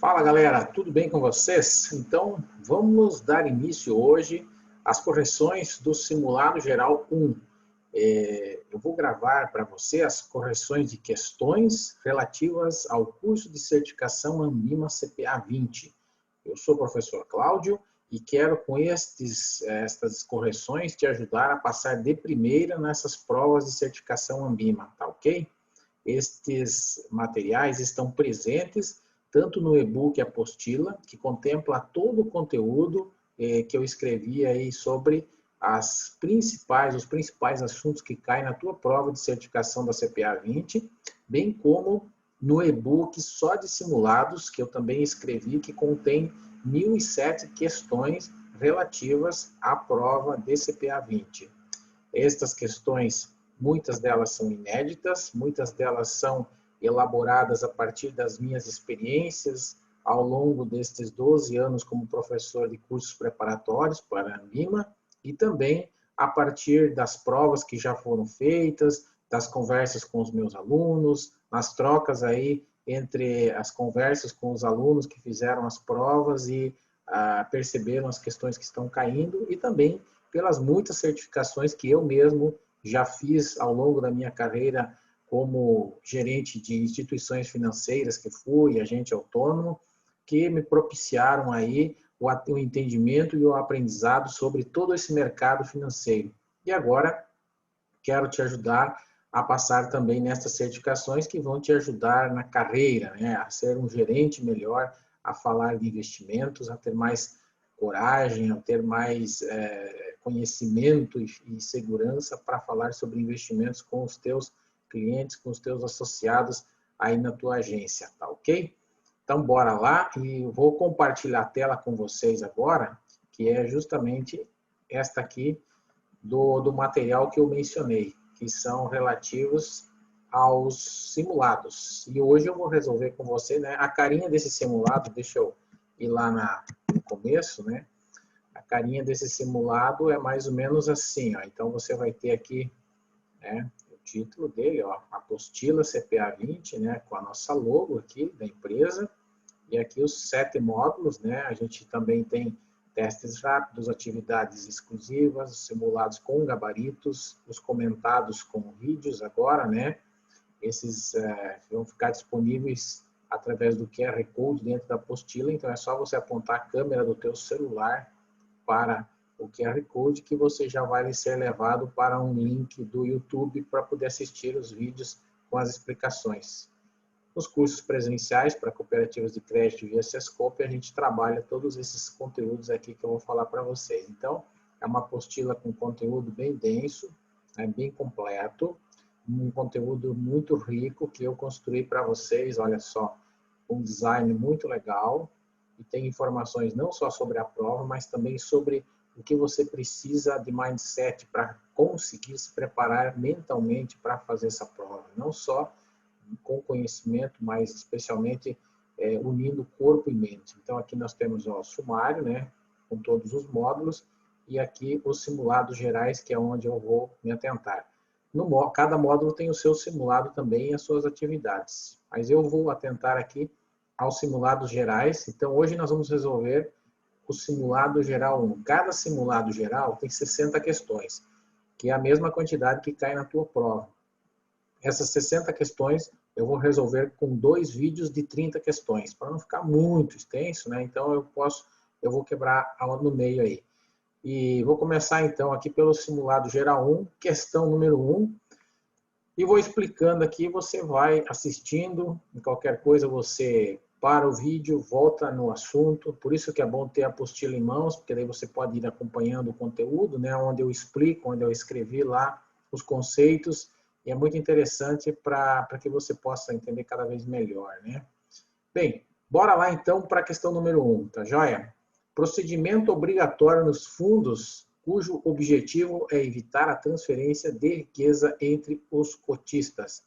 Fala galera, tudo bem com vocês? Então vamos dar início hoje às correções do Simulado Geral 1. Eu vou gravar para você as correções de questões relativas ao curso de certificação Ambima CPA 20. Eu sou o professor Cláudio e quero com estas correções te ajudar a passar de primeira nessas provas de certificação Ambima, tá ok? Estes materiais estão presentes tanto no e-book Apostila, que contempla todo o conteúdo que eu escrevi aí sobre os principais assuntos que caem na tua prova de certificação da CPA 20, bem como no e-book só de simulados, que eu também escrevi, que contém 1007 questões relativas à prova de CPA 20. Estas questões, muitas delas são inéditas, muitas delas são elaboradas a partir das minhas experiências ao longo destes 12 anos como professor de cursos preparatórios para a Ambima e também a partir das provas que já foram feitas, das conversas com os meus alunos, nas trocas aí entre as conversas com os alunos que fizeram as provas e perceberam as questões que estão caindo e também pelas muitas certificações que eu mesmo já fiz ao longo da minha carreira como gerente de instituições financeiras que fui, agente autônomo, que me propiciaram aí o entendimento e o aprendizado sobre todo esse mercado financeiro. E agora quero te ajudar a passar também nessas certificações que vão te ajudar na carreira, né? A ser um gerente melhor, a falar de investimentos, a ter mais coragem, a ter mais conhecimento e segurança para falar sobre investimentos com os teus clientes, com os teus associados aí na tua agência, tá ok? Então, bora lá e vou compartilhar a tela com vocês agora, que é justamente esta aqui do material que eu mencionei, que são relativos aos simulados. E hoje eu vou resolver com você, né, a carinha desse simulado, deixa eu ir lá no começo, né? A carinha desse simulado é mais ou menos assim, ó. Então, você vai ter aqui, né, título dele, ó, Apostila CPA 20, né, com a nossa logo aqui da empresa, e aqui os 7 módulos, né, a gente também tem testes rápidos, atividades exclusivas, simulados com gabaritos, os comentados com vídeos agora, né, esses vão ficar disponíveis através do QR Code dentro da apostila, então é só você apontar a câmera do teu celular para o QR Code que você já vai ser levado para um link do YouTube para poder assistir os vídeos com as explicações. Nos cursos presenciais para cooperativas de crédito via Sescope, a gente trabalha todos esses conteúdos aqui que eu vou falar para vocês. Então, é uma apostila com conteúdo bem denso, bem completo, um conteúdo muito rico que eu construí para vocês, olha só, um design muito legal, e tem informações não só sobre a prova, mas também sobre o que você precisa de mindset para conseguir se preparar mentalmente para fazer essa prova. Não só com conhecimento, mas especialmente unindo corpo e mente. Então, aqui nós temos o sumário, né, com todos os módulos, e aqui os simulados gerais, que é onde eu vou me atentar. Cada módulo tem o seu simulado também e as suas atividades. Mas eu vou atentar aqui aos simulados gerais. Então, hoje nós vamos resolver o simulado geral 1. Cada simulado geral tem 60 questões, que é a mesma quantidade que cai na tua prova. Essas 60 questões eu vou resolver com 2 vídeos de 30 questões, para não ficar muito extenso, né? Então eu vou quebrar no meio aí. E vou começar então aqui pelo simulado geral 1, questão número 1, e vou explicando aqui, você vai assistindo, em qualquer coisa você para o vídeo, volta no assunto, por isso que é bom ter a apostila em mãos, porque daí você pode ir acompanhando o conteúdo, né, onde eu explico, onde eu escrevi lá os conceitos, e é muito interessante para que você possa entender cada vez melhor, né? Bem, bora lá então para a questão número 1, tá joia? Procedimento obrigatório nos fundos cujo objetivo é evitar a transferência de riqueza entre os cotistas.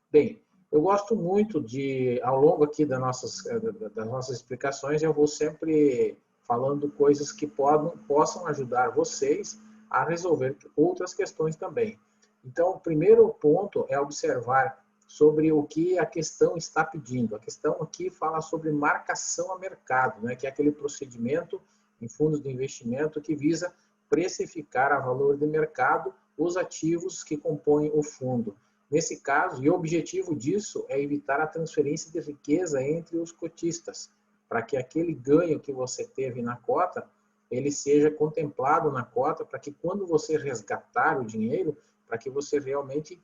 Bem, eu gosto muito de, ao longo aqui das nossas explicações, eu vou sempre falando coisas que possam ajudar vocês a resolver outras questões também. Então, o primeiro ponto é observar sobre o que a questão está pedindo. A questão aqui fala sobre marcação a mercado, né, que é aquele procedimento em fundos de investimento que visa precificar a valor de mercado os ativos que compõem o fundo. Nesse caso, e o objetivo disso é evitar a transferência de riqueza entre os cotistas, para que aquele ganho que você teve na cota, ele seja contemplado na cota, para que quando você resgatar o dinheiro, para que você realmente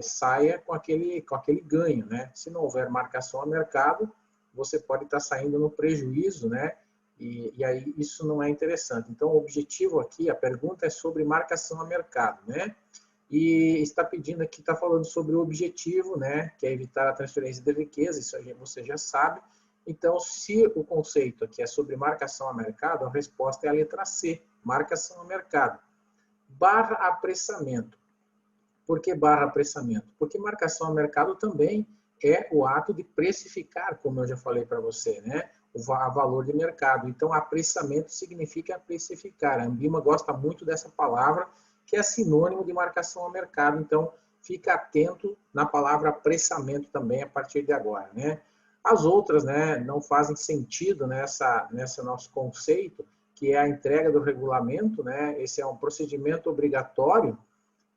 saia com aquele ganho, né? Se não houver marcação a mercado, você pode estar saindo no prejuízo, né? E aí isso não é interessante. Então, o objetivo aqui, a pergunta é sobre marcação a mercado, né? E está pedindo aqui, está falando sobre o objetivo, né? Que é evitar a transferência de riqueza, isso você já sabe. Então, se o conceito aqui é sobre marcação a mercado, a resposta é a letra C, marcação a mercado. Barra apressamento. Por que barra apressamento? Porque marcação a mercado também é o ato de precificar, como eu já falei para você, né? O valor de mercado. Então, apressamento significa precificar. A Ambima gosta muito dessa palavra, que é sinônimo de marcação a mercado. Então, fica atento na palavra apressamento também a partir de agora, né? As outras, né, não fazem sentido nesse nosso conceito, que é a entrega do regulamento, né? Esse é um procedimento obrigatório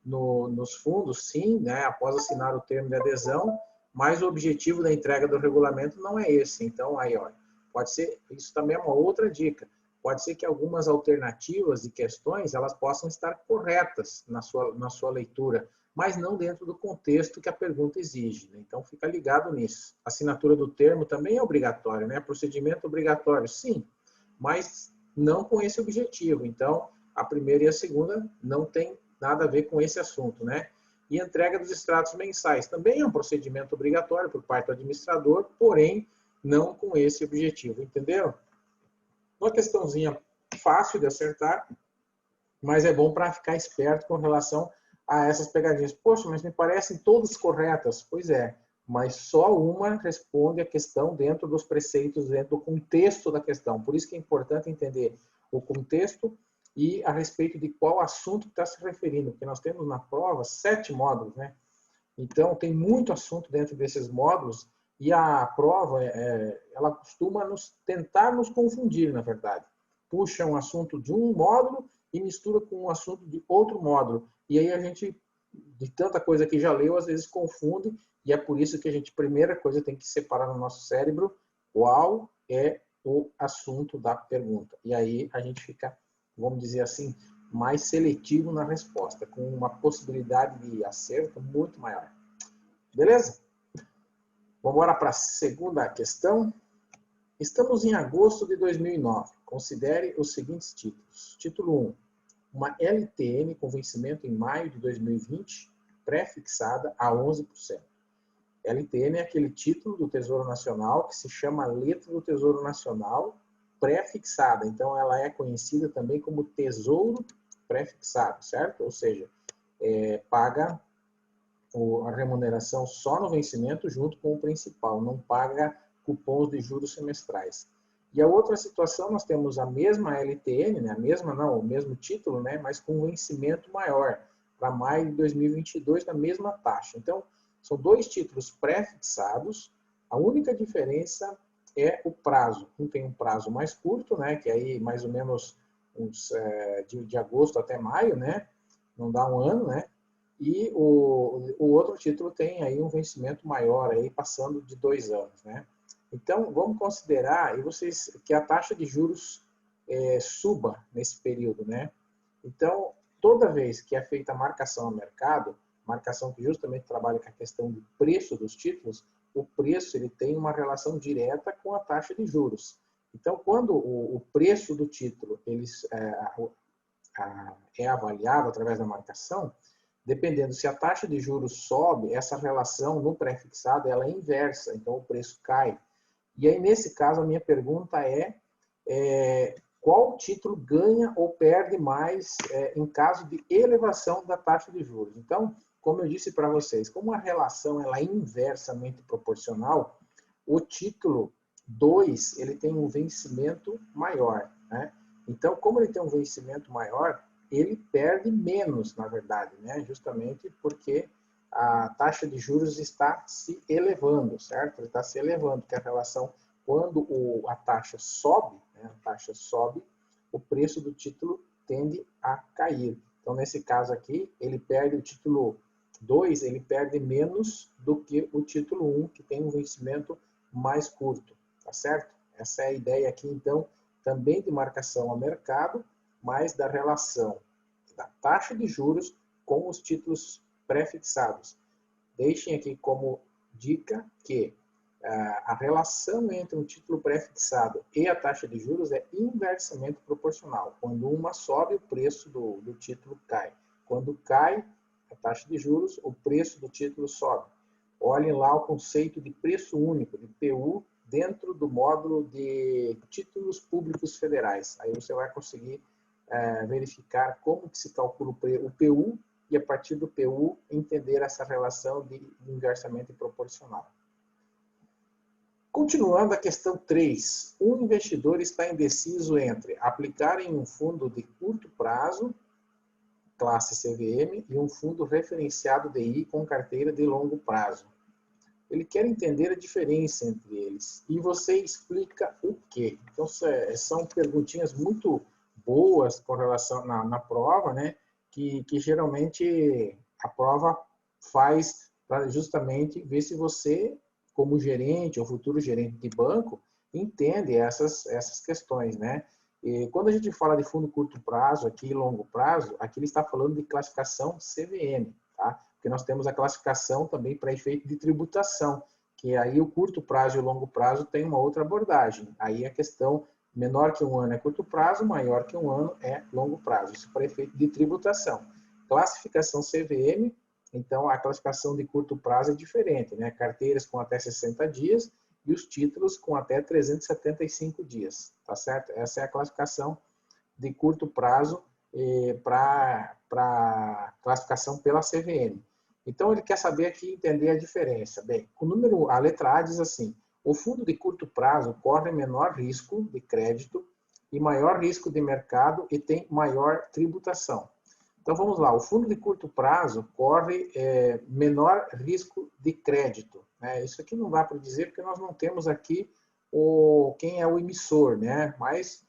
nos fundos, sim, né, após assinar o termo de adesão, mas o objetivo da entrega do regulamento não é esse. Então, aí, olha, pode ser, isso também é uma outra dica, pode ser que algumas alternativas de questões, elas possam estar corretas na sua leitura, mas não dentro do contexto que a pergunta exige, né? Então, fica ligado nisso. A assinatura do termo também é obrigatória, né? Procedimento obrigatório, sim, mas não com esse objetivo. Então, a primeira e a segunda não tem nada a ver com esse assunto, né? E entrega dos extratos mensais também é um procedimento obrigatório por parte do administrador, porém não com esse objetivo, entendeu? Uma questãozinha fácil de acertar, mas é bom para ficar esperto com relação a essas pegadinhas. Poxa, mas me parecem todas corretas. Pois é, mas só uma responde a questão dentro dos preceitos, dentro do contexto da questão. Por isso que é importante entender o contexto e a respeito de qual assunto está se referindo, porque nós temos na prova 7 módulos, né? Então, tem muito assunto dentro desses módulos e a prova, ela costuma tentar nos confundir, na verdade. Puxa um assunto de um módulo e mistura com um assunto de outro módulo. E aí a gente, de tanta coisa que já leu, às vezes confunde, e é por isso que a gente, primeira coisa, tem que separar no nosso cérebro qual é o assunto da pergunta. E aí a gente fica, vamos dizer assim, mais seletivo na resposta, com uma possibilidade de acerto muito maior. Beleza? Vamos embora para a segunda questão. Estamos em agosto de 2009. Considere os seguintes títulos. Título 1. Uma LTN com vencimento em maio de 2020, pré-fixada a 11%. LTN é aquele título do Tesouro Nacional que se chama letra do Tesouro Nacional pré-fixada. Então, ela é conhecida também como Tesouro pré-fixado, certo? Ou seja, paga a remuneração só no vencimento junto com o principal, não paga cupons de juros semestrais. E a outra situação, nós temos a mesma LTN, né? O mesmo título, né? Mas com vencimento maior, para maio de 2022, na mesma taxa. Então, são 2 títulos pré-fixados, a única diferença é o prazo. Um tem um prazo mais curto, né? Que aí mais ou menos de agosto até maio, né? Não dá um ano, né? E o outro título tem aí um vencimento maior, aí passando de 2 anos, né? Então, vamos considerar que a taxa de juros suba nesse período, né? Então, toda vez que é feita a marcação a mercado, marcação que justamente trabalha com a questão do preço dos títulos, o preço ele tem uma relação direta com a taxa de juros. Então, quando o preço do título é avaliado através da marcação, dependendo se a taxa de juros sobe, essa relação no pré-fixado ela é inversa, então o preço cai. E aí, nesse caso, a minha pergunta qual título ganha ou perde mais em caso de elevação da taxa de juros? Então, como eu disse para vocês, como a relação ela é inversamente proporcional, o título 2 ele tem um vencimento maior, né? Então, como ele tem um vencimento maior, ele perde menos, na verdade, né? Justamente porque a taxa de juros está se elevando, certo? Ele está se elevando, que é a relação quando a taxa sobe, né, a taxa sobe, o preço do título tende a cair. Então, nesse caso aqui, ele perde o título 2, ele perde menos do que o título 1, que tem um vencimento mais curto, tá certo? Essa é a ideia aqui, então, também de marcação a mercado, mas da relação da taxa de juros com os títulos pré-fixados. Deixem aqui como dica que a relação entre um título pré-fixado e a taxa de juros é inversamente proporcional. Quando uma sobe, o preço do título cai. Quando cai a taxa de juros, o preço do título sobe. Olhem lá o conceito de preço único, de PU, dentro do módulo de títulos públicos federais. Aí você vai conseguir verificar como que se calcula o PU e, a partir do PU, entender essa relação de inversamente proporcional. Continuando a questão 3, um investidor está indeciso entre aplicar em um fundo de curto prazo, classe CVM, e um fundo referenciado DI com carteira de longo prazo. Ele quer entender a diferença entre eles. E você explica o quê? Então, são perguntinhas muito boas com relação na prova, né? Que geralmente a prova faz para justamente ver se você, como gerente ou futuro gerente de banco, entende essas questões, né? E quando a gente fala de fundo curto prazo aqui e longo prazo, aqui ele está falando de classificação CVM, tá? Porque nós temos a classificação também para efeito de tributação, que aí o curto prazo e o longo prazo tem uma outra abordagem. Aí a questão menor que um ano é curto prazo, maior que um ano é longo prazo. Isso para efeito de tributação. Classificação CVM, então a classificação de curto prazo é diferente, né? Carteiras com até 60 dias e os títulos com até 375 dias, tá certo? Essa é a classificação de curto prazo para classificação pela CVM. Então, ele quer saber aqui, entender a diferença. Bem, a letra A diz assim, o fundo de curto prazo corre menor risco de crédito e maior risco de mercado e tem maior tributação. Então, vamos lá, o fundo de curto prazo corre menor risco de crédito, né? Isso aqui não dá para dizer porque nós não temos aqui quem é o emissor, né? Mas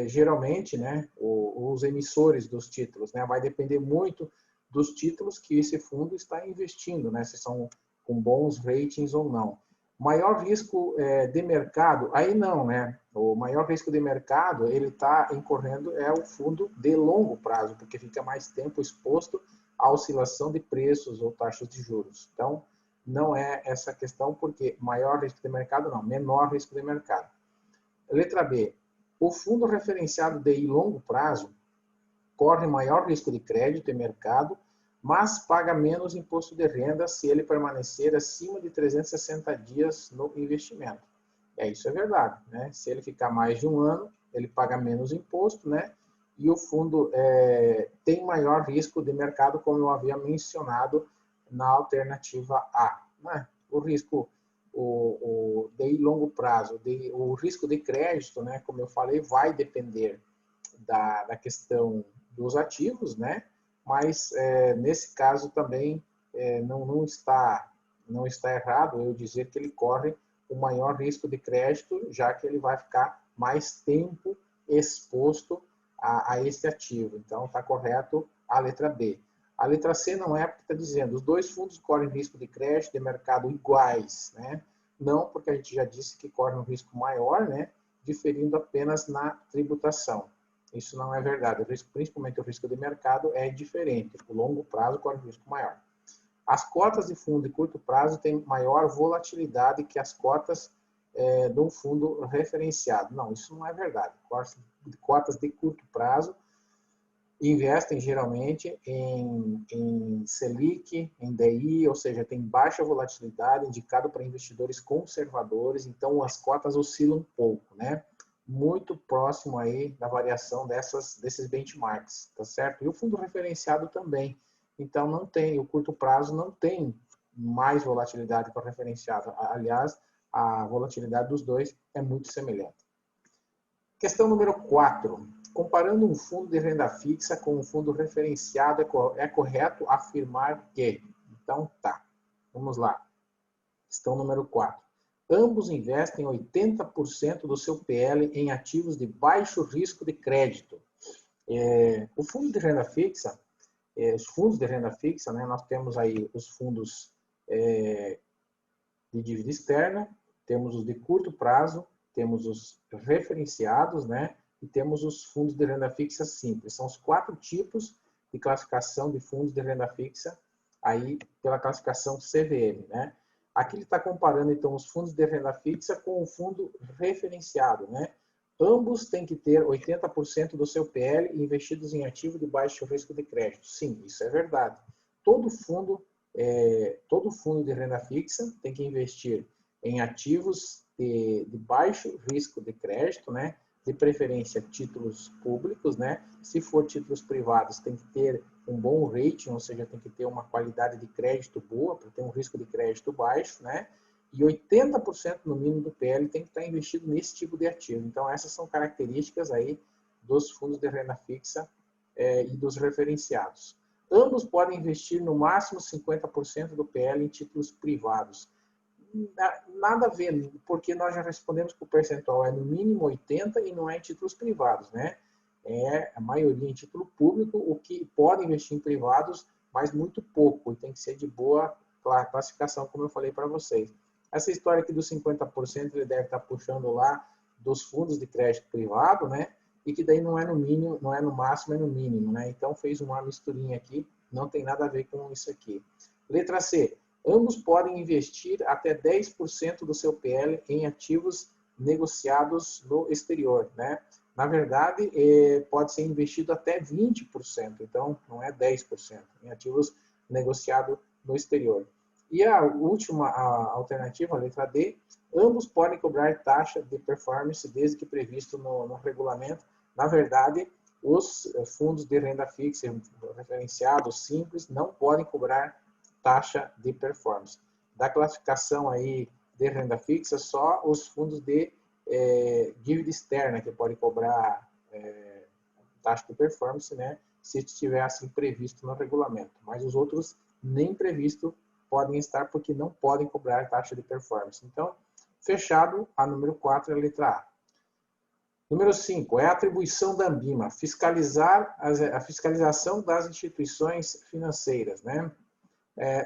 geralmente, né, os emissores dos títulos, né, vai depender muito dos títulos que esse fundo está investindo, né, se são com bons ratings ou não. Maior risco de mercado, aí não, né? O maior risco de mercado, ele está incorrendo é o fundo de longo prazo, porque fica mais tempo exposto à oscilação de preços ou taxas de juros. Então, não é essa questão, porque maior risco de mercado, não, menor risco de mercado. Letra B, o fundo referenciado DI longo prazo corre maior risco de crédito e mercado, mas paga menos imposto de renda se ele permanecer acima de 360 dias no investimento. Isso é verdade, né? Se ele ficar mais de um ano, ele paga menos imposto, né? E o fundo tem maior risco de mercado, como eu havia mencionado na alternativa A, né? O risco de longo prazo, o risco de crédito, né? Como eu falei, vai depender da questão dos ativos, né? Mas nesse caso também não está errado eu dizer que ele corre o maior risco de crédito, já que ele vai ficar mais tempo exposto a esse ativo. Então, está correto a letra B. A letra C não é porque está dizendo os dois fundos correm risco de crédito de mercado iguais, né? Não, porque a gente já disse que corre um risco maior, né? Diferindo apenas na tributação. Isso não é verdade. O risco, principalmente o risco de mercado, é diferente. O longo prazo corre um risco maior. As cotas de fundo de curto prazo têm maior volatilidade que as cotas de um fundo referenciado. Não, isso não é verdade. Cotas de curto prazo investem geralmente em Selic, em DI, ou seja, tem baixa volatilidade, indicado para investidores conservadores, então as cotas oscilam um pouco, né? Muito próximo aí da variação desses benchmarks, tá certo? E o fundo referenciado também. Então, não tem, o curto prazo não tem mais volatilidade que o referenciado. Aliás, a volatilidade dos dois é muito semelhante. Questão número 4. Comparando um fundo de renda fixa com um fundo referenciado, é correto afirmar que... Então, tá. Vamos lá. Questão número 4. Ambos investem 80% do seu PL em ativos de baixo risco de crédito. O fundo de renda fixa, os fundos de renda fixa, né, nós temos aí os fundos de dívida externa, temos os de curto prazo, temos os referenciados, né, e temos os fundos de renda fixa simples. São os 4 tipos de classificação de fundos de renda fixa aí pela classificação CVM, né? Aqui ele está comparando, então, os fundos de renda fixa com o fundo referenciado, né? Ambos têm que ter 80% do seu PL investidos em ativo de baixo risco de crédito. Sim, isso é verdade. Todo fundo de renda fixa tem que investir em ativos de baixo risco de crédito, né? De preferência títulos públicos, né? Se for títulos privados, tem que ter um bom rating, ou seja, tem que ter uma qualidade de crédito boa, para ter um risco de crédito baixo, né? E 80% no mínimo do PL tem que estar investido nesse tipo de ativo. Então, essas são características aí dos fundos de renda fixa e dos referenciados. Ambos podem investir no máximo 50% do PL em títulos privados. Nada a ver, porque nós já respondemos que o percentual é no mínimo 80% e não é em títulos privados, né? É a maioria em título público, o que pode investir em privados, mas muito pouco, e tem que ser de boa classificação, como eu falei para vocês. Essa história aqui dos 50%, ele deve estar puxando lá dos fundos de crédito privado, né? E que daí não é no mínimo, não é no máximo, é no mínimo, né? Então fez uma misturinha aqui, não tem nada a ver com isso aqui. Letra C. Ambos podem investir até 10% do seu PL em ativos negociados no exterior, né? Na verdade, pode ser investido até 20%, então não é 10%, em ativos negociados no exterior. E a última alternativa, a letra D, ambos podem cobrar taxa de performance desde que previsto no regulamento. Na verdade, os fundos de renda fixa referenciados simples não podem cobrar taxa de performance. Da classificação aí de renda fixa, só os fundos de dívida externa que podem cobrar taxa de performance, né, se estiver assim previsto no regulamento. Mas os outros nem previsto podem estar porque não podem cobrar taxa de performance. Então, fechado, a número 4 é a letra A. Número 5 é a atribuição da Ambima, fiscalizar a fiscalização das instituições financeiras, né?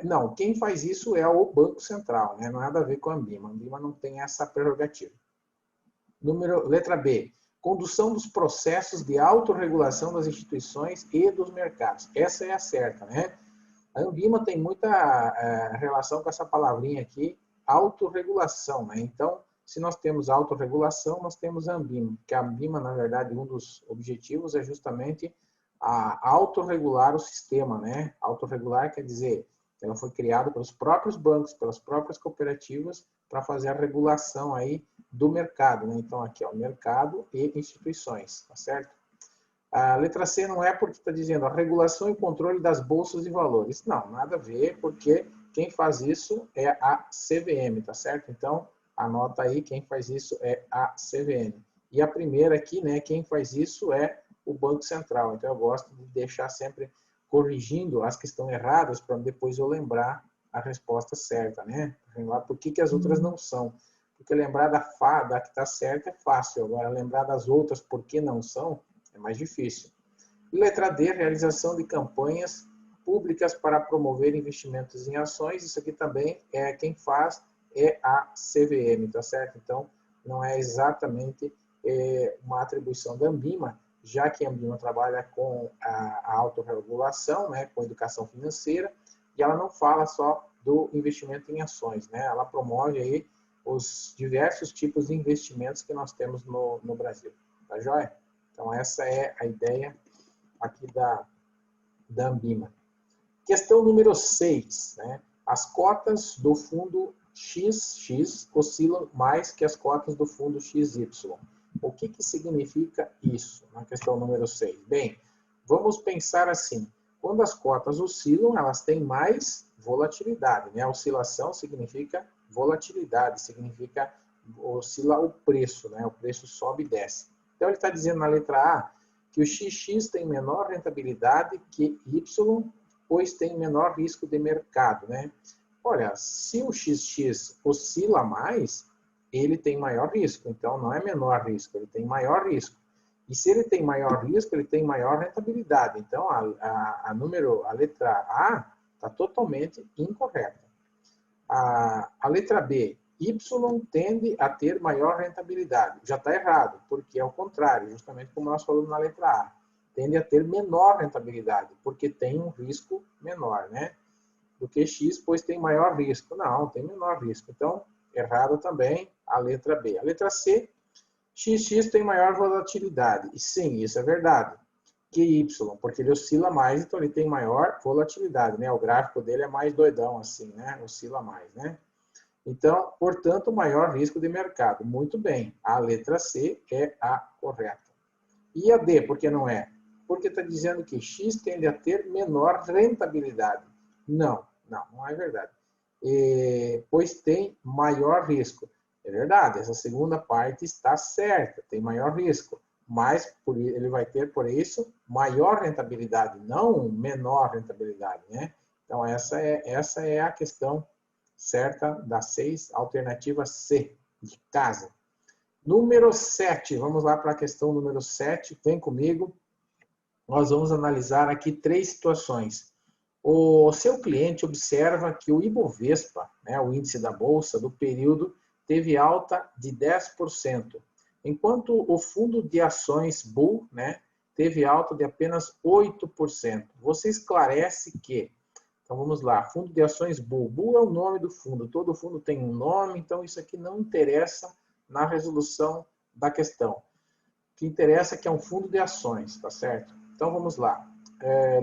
Não, quem faz isso é o Banco Central, né? Não tem nada a ver com a Ambima. A Ambima não tem essa prerrogativa. Letra B, condução dos processos de autorregulação das instituições e dos mercados. Essa é a certa, né? A Ambima tem muita relação com essa palavrinha aqui, autorregulação, né? Então, se nós temos autorregulação, nós temos a Ambima, que a Ambima, na verdade, um dos objetivos é justamente a autorregular o sistema, né? Autorregular quer dizer, ela foi criada pelos próprios bancos, pelas próprias cooperativas, para fazer a regulação aí do mercado, né? Então, aqui, ó, mercado e instituições, tá certo? A letra C não é porque está dizendo a regulação e controle das bolsas de valores. Não, nada a ver, porque quem faz isso é a CVM, tá certo? Então, anota aí, quem faz isso é a CVM. E a primeira aqui, né, quem faz isso é o Banco Central. Então, eu gosto de deixar sempre corrigindo as que estão erradas, para depois eu lembrar a resposta certa, né? Lembrar por que as outras não são. Porque lembrar da que está certa é fácil. Agora, lembrar das outras por que não são, é mais difícil. E letra D, realização de campanhas públicas para promover investimentos em ações. Isso aqui também é quem faz é a CVM, tá certo? Então, não é exatamente uma atribuição da Ambima, já que a Ambima trabalha com a autorregulação, né, com educação financeira, e ela não fala só do investimento em ações, né? Ela promove aí os diversos tipos de investimentos que nós temos no Brasil. Tá joia? Então, essa é a ideia aqui da Ambima. Questão número 6. Né? As cotas do fundo XX oscilam mais que as cotas do fundo XY. O que significa isso? Na questão número 6. Bem, vamos pensar assim. Quando as cotas oscilam, elas têm mais volatilidade. Né? A oscilação significa volatilidade, significa oscila o preço. Né? O preço sobe e desce. Então, ele está dizendo na letra A que o XX tem menor rentabilidade que Y, pois tem menor risco de mercado, né? Olha, se o XX oscila mais, ele tem maior risco. Então, não é menor risco, ele tem maior risco. E se ele tem maior risco, ele tem maior rentabilidade. Então, a letra A está totalmente incorreta. A letra B, Y tende a ter maior rentabilidade. Já está errado, porque é o contrário, justamente como nós falamos na letra A. Tende a ter menor rentabilidade, porque tem um risco menor, né? Do que X, pois tem maior risco. Não, tem menor risco. Então, errado também a letra B. A letra C, XX tem maior volatilidade. E sim, isso é verdade. Que Y, porque ele oscila mais, então ele tem maior volatilidade, né? O gráfico dele é mais doidão assim, né? Oscila mais, né? Então, portanto, maior risco de mercado. Muito bem. A letra C é a correta. E a D, por que não é? Porque está dizendo que X tende a ter menor rentabilidade. Não, não é verdade. Pois tem maior risco. É verdade, essa segunda parte está certa, tem maior risco. Mas ele vai ter, por isso, maior rentabilidade, não menor rentabilidade, né? Então, essa é a questão certa da 6, alternativa C, de casa. Número 7, vamos lá para a questão número 7, vem comigo. Nós vamos analisar aqui 3 situações. O seu cliente observa que o Ibovespa, né, o índice da Bolsa do período, teve alta de 10%, enquanto o fundo de ações Bull, né, teve alta de apenas 8%. Você esclarece que, então vamos lá, fundo de ações Bull. Bull é o nome do fundo, todo fundo tem um nome, então isso aqui não interessa na resolução da questão. O que interessa é que é um fundo de ações, tá certo? Então vamos lá.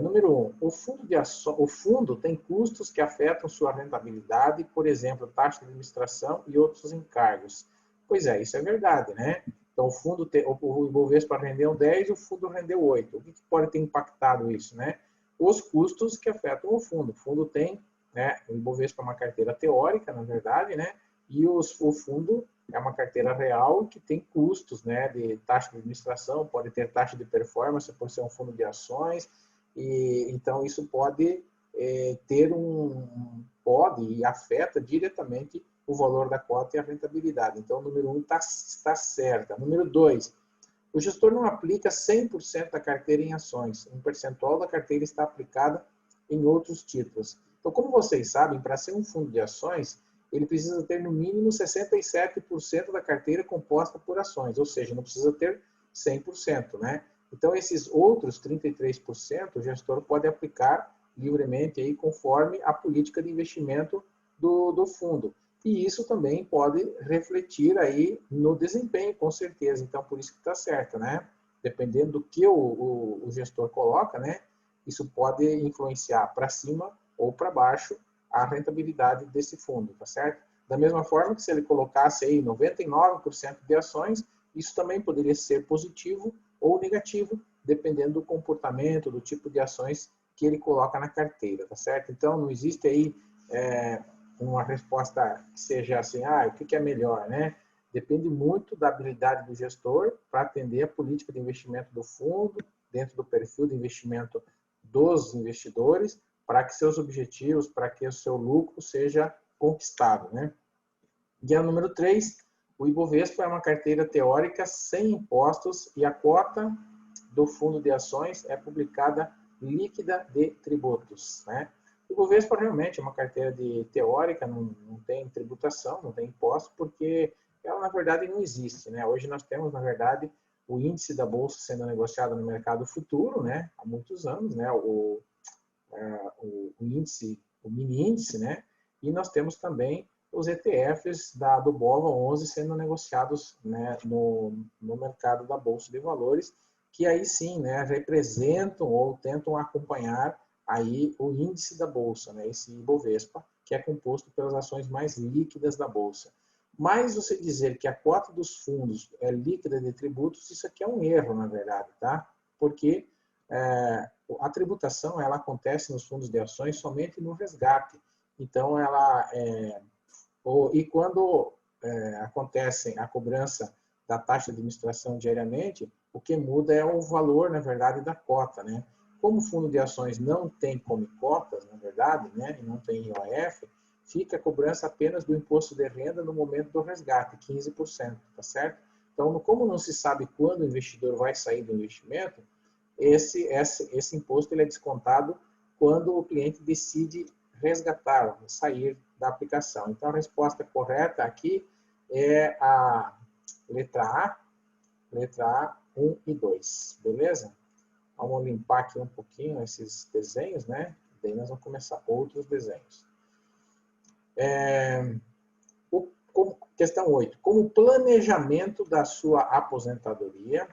Número 1, o fundo tem custos que afetam sua rentabilidade, por exemplo, taxa de administração e outros encargos. Pois é, isso é verdade, né? Então o Ibovespa rendeu 10 e o fundo rendeu 8. O que pode ter impactado isso, né? Os custos que afetam o fundo. O fundo tem, né? O Ibovespa é uma carteira teórica, na verdade, né? E o fundo é uma carteira real que tem custos, né, de taxa de administração, pode ter taxa de performance por ser um fundo de ações, e então isso pode ter pode e afeta diretamente o valor da cota e a rentabilidade. Então, o número 1 está certa. Número 2, o gestor não aplica 100% da carteira em ações. Um percentual da carteira está aplicada em outros títulos. Então, como vocês sabem, para ser um fundo de ações, ele precisa ter no mínimo 67% da carteira composta por ações, ou seja, não precisa ter 100%, né? Então, esses outros 33%, o gestor pode aplicar livremente aí, conforme a política de investimento do fundo. E isso também pode refletir aí no desempenho, com certeza. Então, por isso que está certo, né? Dependendo do que o gestor coloca, né? Isso pode influenciar para cima ou para baixo a rentabilidade desse fundo, tá certo? Da mesma forma que se ele colocasse aí 99% de ações, isso também poderia ser positivo ou negativo, dependendo do comportamento, do tipo de ações que ele coloca na carteira, tá certo? Então, não existe aí uma resposta que seja assim, o que é melhor, né? Depende muito da habilidade do gestor para atender a política de investimento do fundo, dentro do perfil de investimento dos investidores, para que seus objetivos, para que o seu lucro seja conquistado, né? Guia número 3, o Ibovespa é uma carteira teórica sem impostos e a cota do fundo de ações é publicada líquida de tributos, né? O Ibovespa realmente é uma carteira teórica, não tem tributação, não tem imposto, porque ela, na verdade, não existe, né? Hoje nós temos, na verdade, o índice da Bolsa sendo negociado no mercado futuro, né? Há muitos anos, né? O índice, o mini índice, né? E nós temos também os ETFs do BOVA11 sendo negociados, né, no mercado da Bolsa de Valores, que aí sim, né, representam ou tentam acompanhar aí o índice da Bolsa, né, esse Ibovespa, que é composto pelas ações mais líquidas da Bolsa. Mas você dizer que a cota dos fundos é líquida de tributos, isso aqui é um erro, na verdade, tá? Porque a tributação ela acontece nos fundos de ações somente no resgate. Então, e quando acontece a cobrança da taxa de administração diariamente, o que muda é o valor, na verdade, da cota, né? como o fundo de ações não tem come cotas, na verdade, né, e não tem IOF, fica a cobrança apenas do imposto de renda no momento do resgate, 15%, tá certo? Então, como não se sabe quando o investidor vai sair do investimento, esse imposto ele é descontado quando o cliente decide resgatar, sair da aplicação. Então, a resposta correta aqui é a letra A, 1 e 2, beleza? Vamos limpar aqui um pouquinho esses desenhos, né? Daí nós vamos começar outros desenhos. Questão 8. Como planejamento da sua aposentadoria,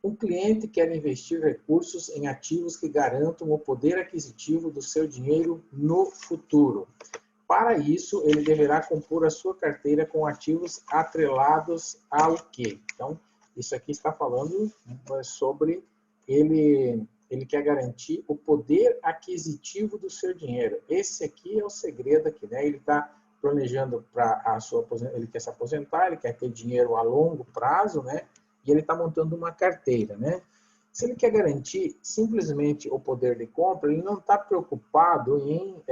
um cliente quer investir recursos em ativos que garantam o poder aquisitivo do seu dinheiro no futuro. Para isso, ele deverá compor a sua carteira com ativos atrelados ao quê? Então, isso aqui está falando sobre ele quer garantir o poder aquisitivo do seu dinheiro. Esse aqui é o segredo aqui, né? Ele está planejando para a sua ele quer se aposentar, ele quer ter dinheiro a longo prazo, né? E ele está montando uma carteira, né? Se ele quer garantir simplesmente o poder de compra, ele não está preocupado em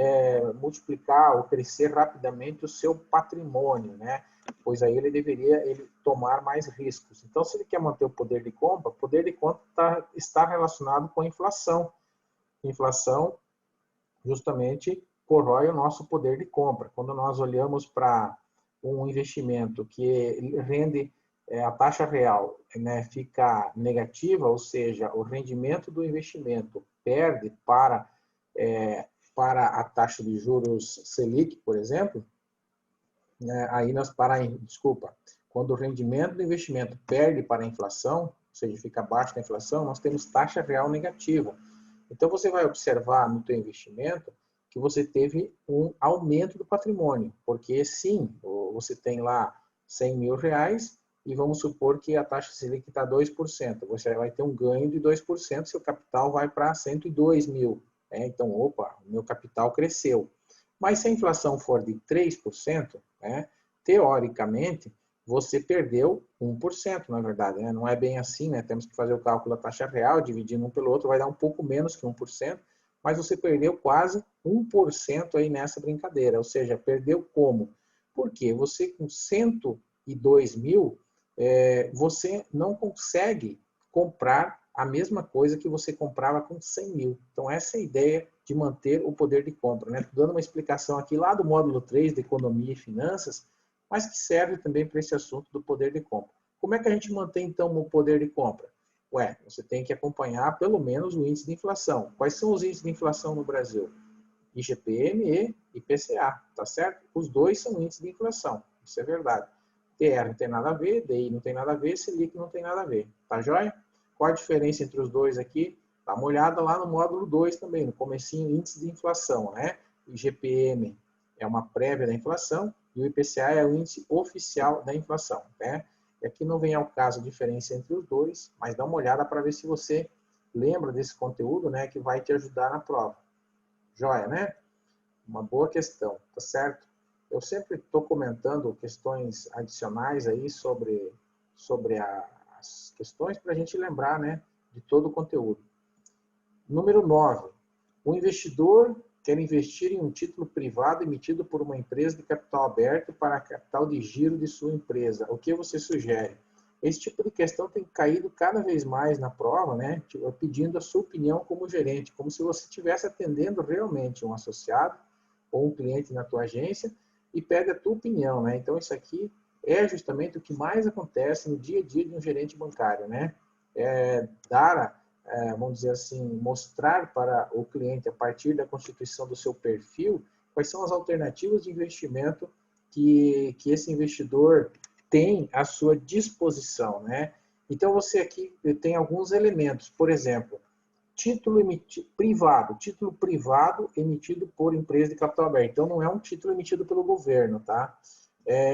multiplicar ou crescer rapidamente o seu patrimônio, né? Pois aí ele deveria tomar mais riscos. Então, se ele quer manter o poder de compra está relacionado com a inflação. Inflação justamente corrói o nosso poder de compra. Quando nós olhamos para um investimento que rende a taxa real, né, fica negativa, ou seja, o rendimento do investimento perde para a taxa de juros Selic, por exemplo, né, quando o rendimento do investimento perde para a inflação, ou seja, fica abaixo da inflação, nós temos taxa real negativa. Então, você vai observar no teu investimento que você teve um aumento do patrimônio, porque sim, você tem lá 100 mil reais e vamos supor que a taxa Selic está 2%. Você vai ter um ganho de 2%, seu capital vai para 102 mil. Então, opa, o meu capital cresceu. Mas se a inflação for de 3%, teoricamente, você perdeu 1%, na verdade. Né? Não é bem assim, né? Temos que fazer o cálculo da taxa real, dividindo um pelo outro, vai dar um pouco menos que 1%, mas você perdeu quase 1% aí nessa brincadeira. Ou seja, perdeu como? Porque você com 102 mil, você não consegue comprar a mesma coisa que você comprava com 100 mil. Então, essa é a ideia de manter o poder de compra. Né? Estou dando uma explicação aqui lá do módulo 3 de Economia e Finanças, mas que serve também para esse assunto do poder de compra. Como é que a gente mantém, então, o poder de compra? Você tem que acompanhar pelo menos o índice de inflação. Quais são os índices de inflação no Brasil? IGPM e IPCA, tá certo? Os dois são índices de inflação, isso é verdade. TR não tem nada a ver, DI não tem nada a ver, Selic não tem nada a ver, tá joia? Qual a diferença entre os dois aqui? Dá uma olhada lá no módulo 2 também, no comecinho, índice de inflação, né? IGPM é uma prévia da inflação e o IPCA é o índice oficial da inflação, né? E aqui não vem ao caso a diferença entre os dois, mas dá uma olhada para ver se você lembra desse conteúdo, né, que vai te ajudar na prova. Joia, né? Uma boa questão, tá certo? Eu sempre estou comentando questões adicionais aí sobre as questões para a gente lembrar, né, de todo o conteúdo. Número 9. O investidor quer investir em um título privado emitido por uma empresa de capital aberto para capital de giro de sua empresa. O que você sugere? Esse tipo de questão tem caído cada vez mais na prova, né? Pedindo a sua opinião como gerente, como se você estivesse atendendo realmente um associado ou um cliente na tua agência e pede a tua opinião, né? Então, isso aqui é justamente o que mais acontece no dia a dia de um gerente bancário, né? Vamos dizer assim, mostrar para o cliente, a partir da constituição do seu perfil, quais são as alternativas de investimento que esse investidor tem à sua disposição, né? Então, você aqui tem alguns elementos, por exemplo, título privado emitido por empresa de capital aberto. Então, não é um título emitido pelo governo, tá?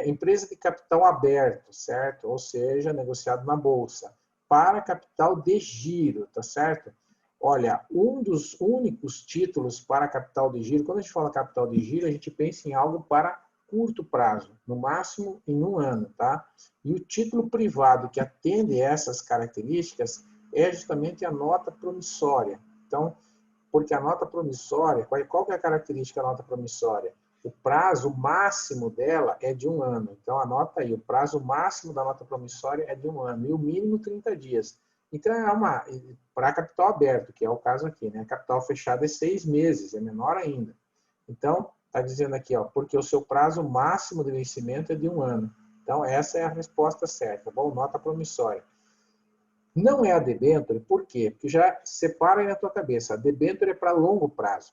Empresa de capital aberto, certo? Ou seja, negociado na bolsa, para capital de giro, tá certo? Olha, um dos únicos títulos para capital de giro, quando a gente fala capital de giro, a gente pensa em algo para curto prazo, no máximo em 1 ano, tá? E o título privado que atende essas características é justamente a nota promissória. Então, porque a nota promissória, qual que é a característica da nota promissória? O prazo máximo dela é de 1 ano. Então, anota aí, o prazo máximo da nota promissória é de 1 ano, e o mínimo 30 dias. Então, para capital aberto, que é o caso aqui, né? Capital fechado é 6 meses, é menor ainda. Então, está dizendo aqui, ó, porque o seu prazo máximo de vencimento é de 1 ano. Então, essa é a resposta certa, bom? Nota promissória. Não é a debênture, por quê? Porque já separa aí na tua cabeça, a debênture é para longo prazo.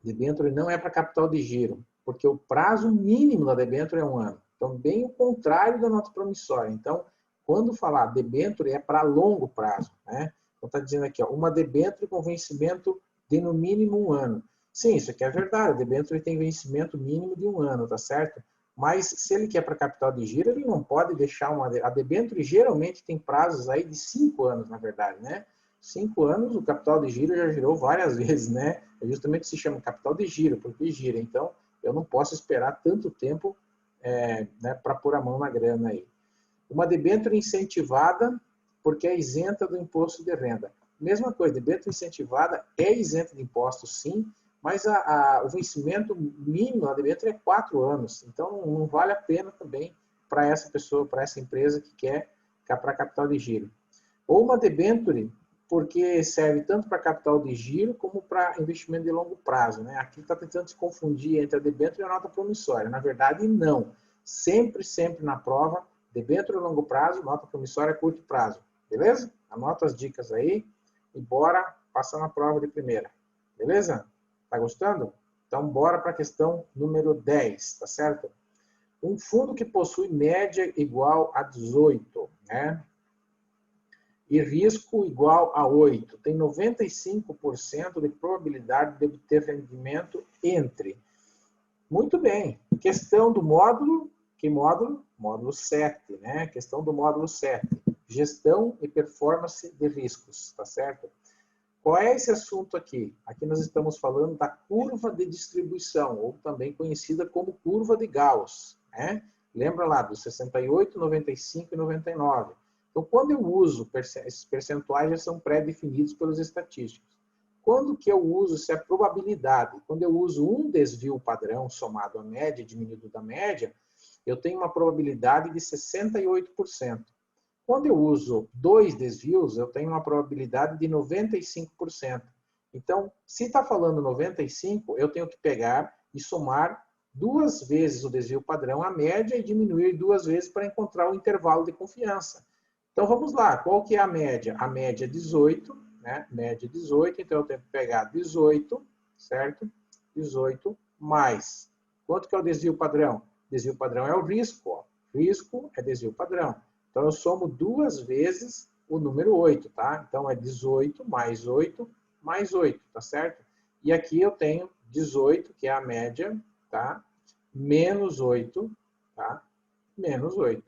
Debênture não é para capital de giro, porque o prazo mínimo da debênture é 1 ano. Então, bem o contrário da nota promissória. Então, quando falar debênture é para longo prazo, né? Então, está dizendo aqui, ó, uma debênture com vencimento de no mínimo 1 ano. Sim, isso aqui é verdade, a debênture tem vencimento mínimo de 1 ano, tá certo? Mas se ele quer para capital de giro, ele não pode deixar uma... A debênture geralmente tem prazos aí de 5 anos, na verdade, né? 5 anos, o capital de giro já girou várias vezes, né? É justamente se chama capital de giro, porque gira. Então, eu não posso esperar tanto tempo né, para pôr a mão na grana aí. Uma debênture incentivada, porque é isenta do imposto de renda. Mesma coisa, debênture incentivada é isenta de impostos, sim, mas o vencimento mínimo da debênture é 4 anos. Então, não vale a pena também para essa pessoa, para essa empresa que quer para capital de giro. Ou uma debênture, porque serve tanto para capital de giro como para investimento de longo prazo, né? Aqui está tentando se confundir entre a debênture e a nota promissória. Na verdade, não. Sempre na prova, debênture a longo prazo, nota promissória a curto prazo. Beleza? Anota as dicas aí e bora passar na prova de primeira. Beleza? Tá gostando? Então, bora para a questão número 10, tá certo? Um fundo que possui média igual a 18, né? E risco igual a 8. Tem 95% de probabilidade de obter rendimento entre. Muito bem. Questão do módulo. Que módulo? Módulo 7, né? Questão do módulo 7. Gestão e performance de riscos, tá certo? Qual é esse assunto aqui? Aqui nós estamos falando da curva de distribuição, ou também conhecida como curva de Gauss, né? Lembra lá dos 68, 95 e 99. Então, quando eu uso, esses percentuais já são pré-definidos pelos estatísticos. Quando que eu uso essa probabilidade? Quando eu uso um desvio padrão somado à média, diminuído da média, eu tenho uma probabilidade de 68%. Quando eu uso 2 desvios, eu tenho uma probabilidade de 95%. Então, se está falando 95%, eu tenho que pegar e somar 2 vezes o desvio padrão, a média, e diminuir 2 vezes para encontrar o intervalo de confiança. Então, vamos lá. Qual que é a média? A média é 18, né? Média 18, então eu tenho que pegar 18, certo? 18 mais. Quanto que é o desvio padrão? Desvio padrão é o risco, ó. Risco é desvio padrão. Então, eu somo 2 vezes o número 8, tá? Então, é 18 mais 8 mais 8, tá certo? E aqui eu tenho 18, que é a média, tá? Menos 8, tá? Menos 8.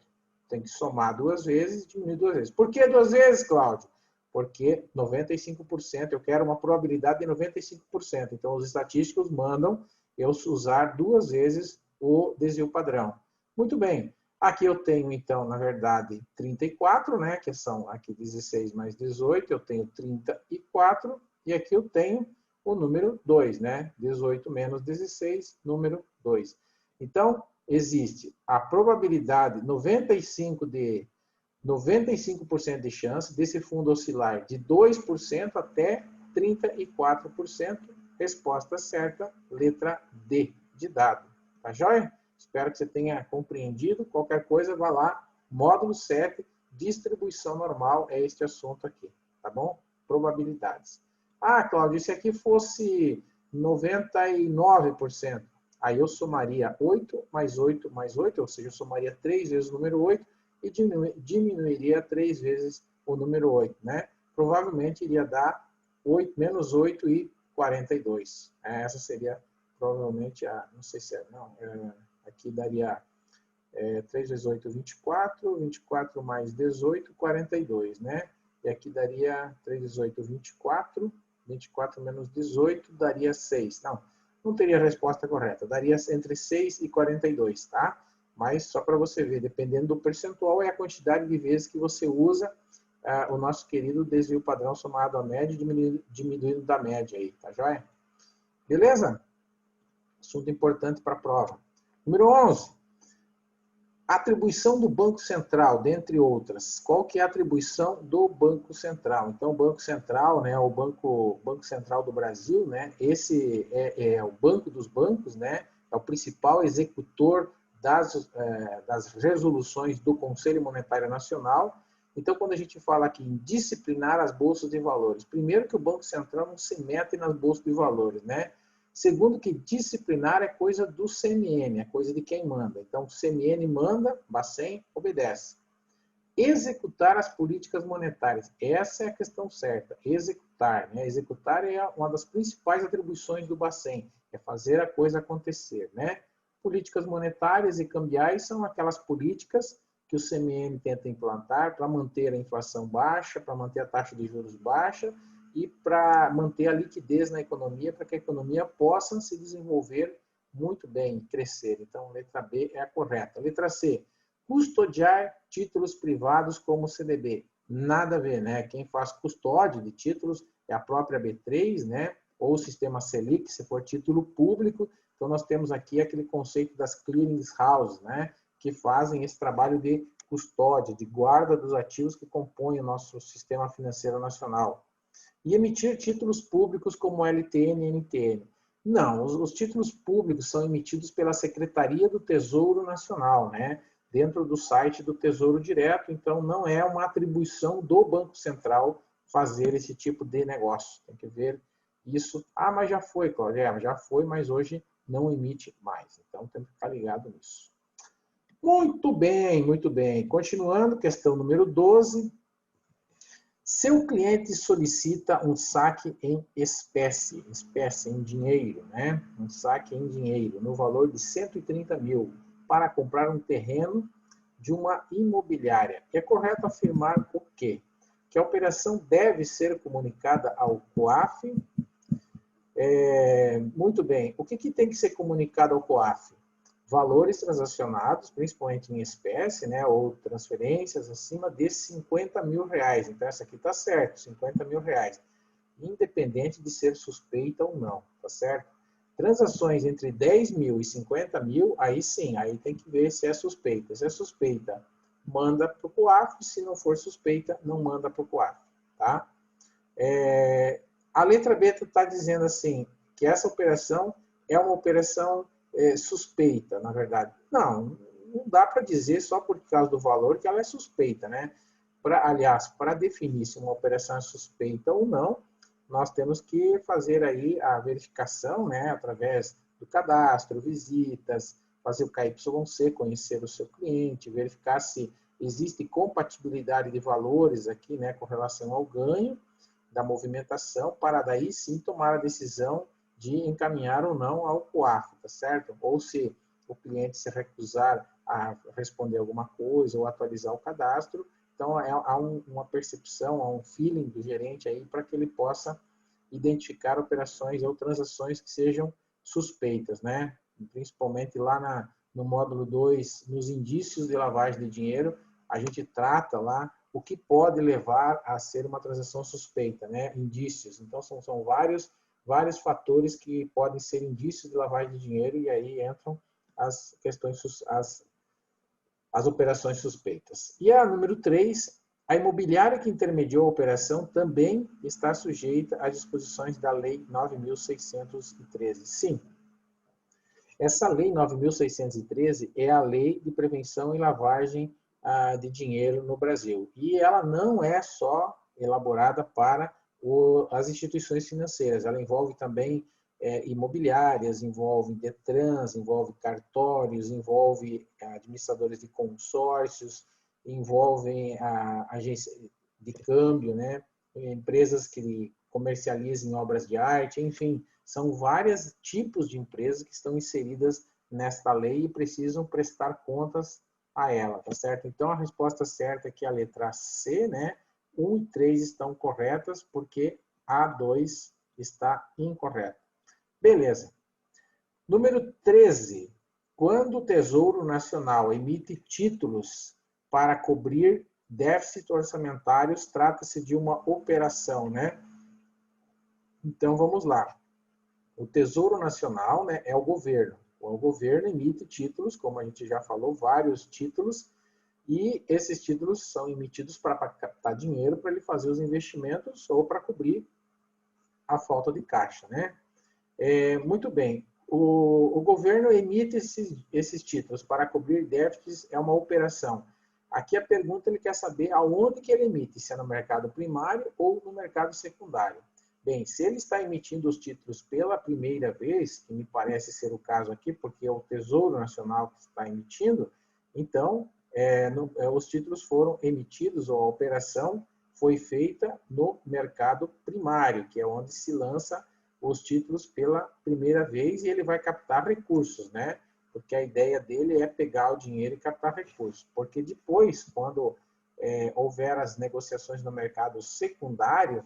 Tem que somar 2 vezes e diminuir 2 vezes. Por que 2 vezes, Cláudio? Porque 95%, eu quero uma probabilidade de 95%. Então, os estatísticos mandam eu usar 2 vezes o desvio padrão. Muito bem. Aqui eu tenho, então, na verdade, 34, né? Que são aqui 16 mais 18, eu tenho 34. E aqui eu tenho o número 2, né? 18 menos 16, número 2. Então, existe a probabilidade 95% de chance desse fundo oscilar de 2% até 34%. Resposta certa, letra D de dado. Tá joia? Espero que você tenha compreendido. Qualquer coisa, vá lá. Módulo 7, distribuição normal, é este assunto aqui. Tá bom? Probabilidades. Ah, Cláudio, se aqui fosse 99%, aí eu somaria 8 mais 8 mais 8, ou seja, eu somaria 3 vezes o número 8 e diminuiria 3 vezes o número 8, né? Provavelmente iria dar 8, menos 8 e 42. Essa seria provavelmente a... Não sei se é... Não, aqui daria 3 vezes 8, 24. 24 mais 18, 42, né? E aqui daria 3 vezes 8, 24. 24 menos 18 daria 6. Não teria a resposta correta. Daria entre 6 e 42, tá? Mas só para você ver, dependendo do percentual, é a quantidade de vezes que você usa o nosso querido desvio padrão somado à média e diminuído da média aí, tá joia? Beleza? Assunto importante para a prova. Número 11. Atribuição do Banco Central, dentre outras. Qual que é a atribuição do Banco Central? Então, o Banco Central, né, o Banco Central do Brasil, né, esse é o banco dos bancos, né, é o principal executor das resoluções do Conselho Monetário Nacional. Então, quando a gente fala aqui em disciplinar as bolsas de valores, primeiro que o Banco Central não se mete nas bolsas de valores, né? Segundo que disciplinar é coisa do CMN, é coisa de quem manda. Então, o CMN manda, Bacen obedece. Executar as políticas monetárias. Essa é a questão certa. Executar. Né? Executar é uma das principais atribuições do Bacen. É fazer a coisa acontecer. Né? Políticas monetárias e cambiais são aquelas políticas que o CMN tenta implantar para manter a inflação baixa, para manter a taxa de juros baixa, e para manter a liquidez na economia, para que a economia possa se desenvolver muito bem, crescer. Então, letra B é a correta. Letra C, custodiar títulos privados como CDB. Nada a ver, né? Quem faz custódia de títulos é a própria B3, né? Ou o sistema Selic, se for título público. Então, nós temos aqui aquele conceito das clearing houses, né? Que fazem esse trabalho de custódia, de guarda dos ativos que compõem o nosso sistema financeiro nacional. E emitir títulos públicos como LTN e NTN. Não, os títulos públicos são emitidos pela Secretaria do Tesouro Nacional, né? Dentro do site do Tesouro Direto, então não é uma atribuição do Banco Central fazer esse tipo de negócio. Tem que ver isso. Ah, mas já foi, Cláudia, já foi, mas hoje não emite mais. Então tem que ficar ligado nisso. Muito bem, muito bem. Continuando, questão número 12. Seu cliente solicita um saque em espécie em dinheiro, né? Um saque em dinheiro, no valor de 130 mil, para comprar um terreno de uma imobiliária. É correto afirmar o quê? Que a operação deve ser comunicada ao COAF. Muito bem. O que tem que ser comunicado ao COAF? Valores transacionados, principalmente em espécie, né, ou transferências acima de 50 mil reais. Então, essa aqui está certo, 50 mil reais. Independente de ser suspeita ou não, tá certo? Transações entre 10 mil e 50 mil, aí sim, aí tem que ver se é suspeita. Se é suspeita, manda para o COAF. Se não for suspeita, não manda para o COAF, tá? A letra B está dizendo assim, que essa operação é uma operação suspeita, na verdade. Não dá para dizer só por causa do valor que ela é suspeita, né? Aliás, para definir se uma operação é suspeita ou não, nós temos que fazer aí a verificação, né? Através do cadastro, visitas, fazer o KYC, conhecer o seu cliente, verificar se existe compatibilidade de valores aqui, né? Com relação ao ganho da movimentação, para daí sim tomar a decisão de encaminhar ou não ao COAF, tá certo? Ou se o cliente se recusar a responder alguma coisa ou atualizar o cadastro, então há uma percepção, há um feeling do gerente aí para que ele possa identificar operações ou transações que sejam suspeitas, né? Principalmente lá no módulo 2, nos indícios de lavagem de dinheiro, a gente trata lá o que pode levar a ser uma transação suspeita, né? Indícios. Então, são vários fatores que podem ser indícios de lavagem de dinheiro e aí entram as questões, as operações suspeitas. E a número 3, a imobiliária que intermediou a operação também está sujeita às disposições da Lei 9.613. Sim, essa Lei 9.613 é a Lei de Prevenção e Lavagem de Dinheiro no Brasil. E ela não é só elaborada para as instituições financeiras, ela envolve também imobiliárias, envolve Detrans, envolve cartórios, envolve administradores de consórcios, envolve agência de câmbio, né? Empresas que comercializam obras de arte, enfim, são vários tipos de empresas que estão inseridas nesta lei e precisam prestar contas a ela, tá certo? Então, a resposta certa é que a letra C, né? 1 e 3 estão corretas, porque a 2 está incorreta. Beleza. Número 13. Quando o Tesouro Nacional emite títulos para cobrir déficit orçamentários trata-se de uma operação, né? Então, vamos lá. O Tesouro Nacional, né, é o governo. O governo emite títulos, como a gente já falou, vários títulos, e esses títulos são emitidos para captar dinheiro para ele fazer os investimentos ou para cobrir a falta de caixa, né? Muito bem. O governo emite esses títulos para cobrir déficits, é uma operação. Aqui a pergunta, ele quer saber aonde que ele emite, se é no mercado primário ou no mercado secundário. Bem, se ele está emitindo os títulos pela primeira vez, que me parece ser o caso aqui, porque é o Tesouro Nacional que está emitindo, então os títulos foram emitidos, ou a operação foi feita no mercado primário, que é onde se lança os títulos pela primeira vez, e ele vai captar recursos, né? Porque a ideia dele é pegar o dinheiro e captar recursos. Porque depois, quando houver as negociações no mercado secundário,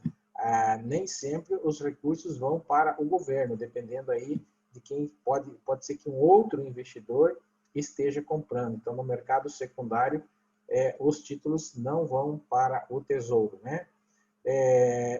nem sempre os recursos vão para o governo, dependendo aí de quem pode ser que um outro investidor esteja comprando. Então, no mercado secundário, os títulos não vão para o Tesouro, né?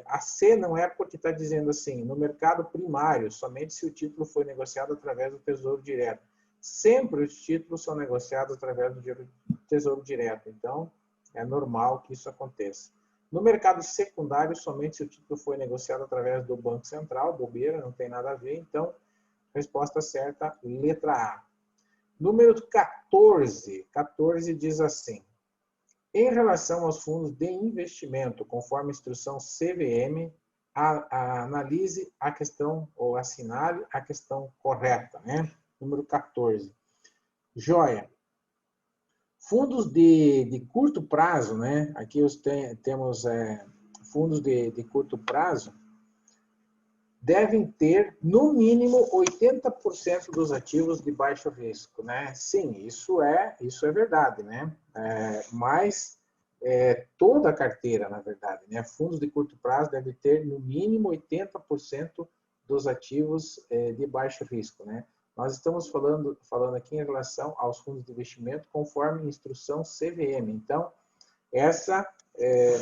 A C não é porque está dizendo assim, no mercado primário, somente se o título foi negociado através do Tesouro Direto. Sempre os títulos são negociados através do Tesouro Direto, então é normal que isso aconteça. No mercado secundário, somente se o título foi negociado através do Banco Central, bobeira, não tem nada a ver, então, resposta certa, letra A. Número 14. 14 diz assim: em relação aos fundos de investimento, conforme a instrução CVM, analise a questão, ou assinale a questão correta, né? Número 14. Joia. Fundos de curto prazo, né? Aqui temos fundos de curto prazo, devem ter, no mínimo, 80% dos ativos de baixo risco, né? Sim, isso é verdade, né? Mas toda a carteira, na verdade, né? Fundos de curto prazo devem ter, no mínimo, 80% dos ativos de baixo risco, né? Nós estamos falando aqui em relação aos fundos de investimento conforme instrução CVM. Então, essa,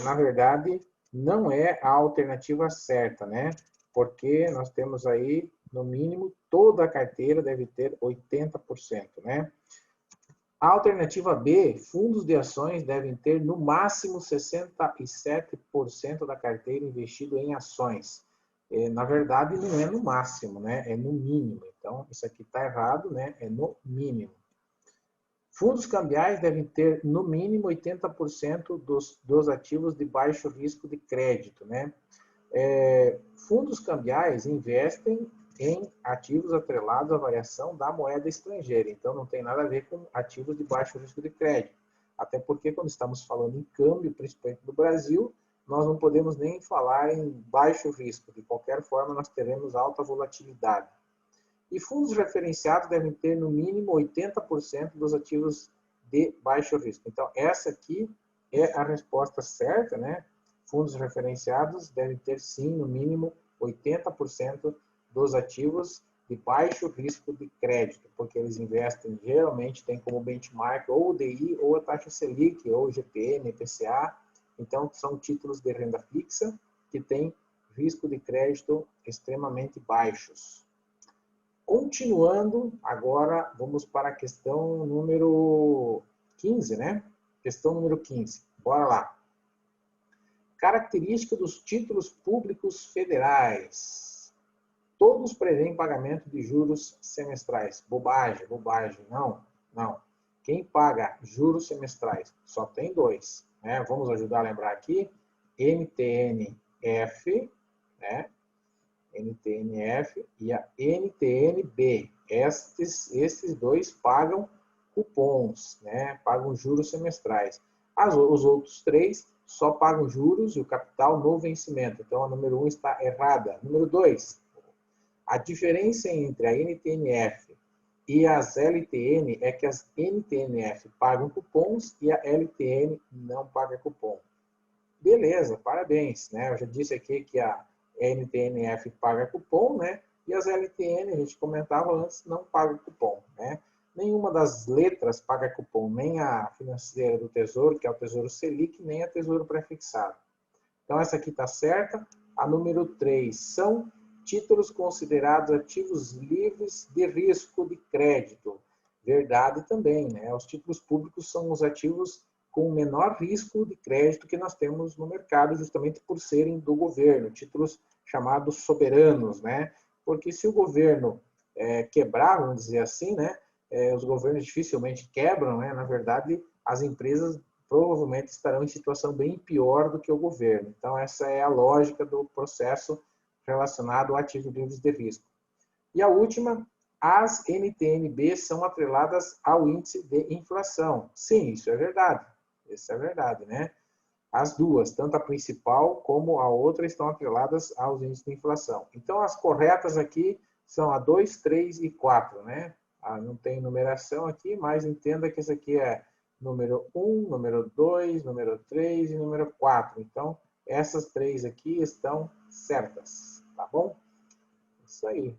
na verdade, não é a alternativa certa, né? Porque nós temos aí, no mínimo, toda a carteira deve ter 80%, né? A alternativa B, fundos de ações devem ter, no máximo, 67% da carteira investido em ações. Na verdade, não é no máximo, né? É no mínimo. Então, isso aqui está errado, né? É no mínimo. Fundos cambiais devem ter, no mínimo, 80% dos ativos de baixo risco de crédito, né? Fundos cambiais investem em ativos atrelados à variação da moeda estrangeira. Então, não tem nada a ver com ativos de baixo risco de crédito. Até porque, quando estamos falando em câmbio, principalmente no Brasil, nós não podemos nem falar em baixo risco. De qualquer forma, nós teremos alta volatilidade. E fundos referenciados devem ter, no mínimo, 80% dos ativos de baixo risco. Então, essa aqui é a resposta certa, né? Fundos referenciados devem ter, sim, no mínimo, 80% dos ativos de baixo risco de crédito, porque eles investem, geralmente, tem como benchmark ou o DI, ou a taxa Selic, ou o GPM, IPCA. Então, são títulos de renda fixa que têm risco de crédito extremamente baixos. Continuando, agora vamos para a questão número 15, né? Questão número 15. Bora lá. Característica dos títulos públicos federais. Todos prevêem pagamento de juros semestrais. Bobagem, bobagem. Não, não. Quem paga juros semestrais? Só tem dois, né? Vamos ajudar a lembrar aqui. NTN-F, né? NTN-F e a NTN-B. Esses dois pagam cupons, né? Pagam juros semestrais. Os outros três só pagam juros e o capital no vencimento. Então, a número 1 está errada. Número 2, a diferença entre a NTN-F e as LTN é que as NTN-F pagam cupons e a LTN não paga cupom. Beleza, parabéns, né? Eu já disse aqui que a NTN-F paga cupom, né? E as LTN, a gente comentava antes, não pagam cupom, né? nenhuma das letras paga cupom, nem a financeira do Tesouro, que é o Tesouro Selic, nem a Tesouro Prefixado. Então, essa aqui está certa. A número 3, são títulos considerados ativos livres de risco de crédito. Verdade também, né? Os títulos públicos são os ativos com menor risco de crédito que nós temos no mercado, justamente por serem do governo, títulos chamados soberanos, né? Porque se o governo quebrar, vamos dizer assim, né? Os governos dificilmente quebram, né? Na verdade, as empresas provavelmente estarão em situação bem pior do que o governo. Então, essa é a lógica do processo relacionado a ativos livres de risco. E a última, as NTN-B são atreladas ao índice de inflação. Sim, isso é verdade. Isso é verdade, né? As duas, tanto a principal como a outra, estão atreladas aos índices de inflação. Então, as corretas aqui são a 2, 3 e 4, né? Não tem numeração aqui, mas entenda que esse aqui é número 1, número 2, número 3 e número 4. Então, essas três aqui estão certas, tá bom? Isso aí.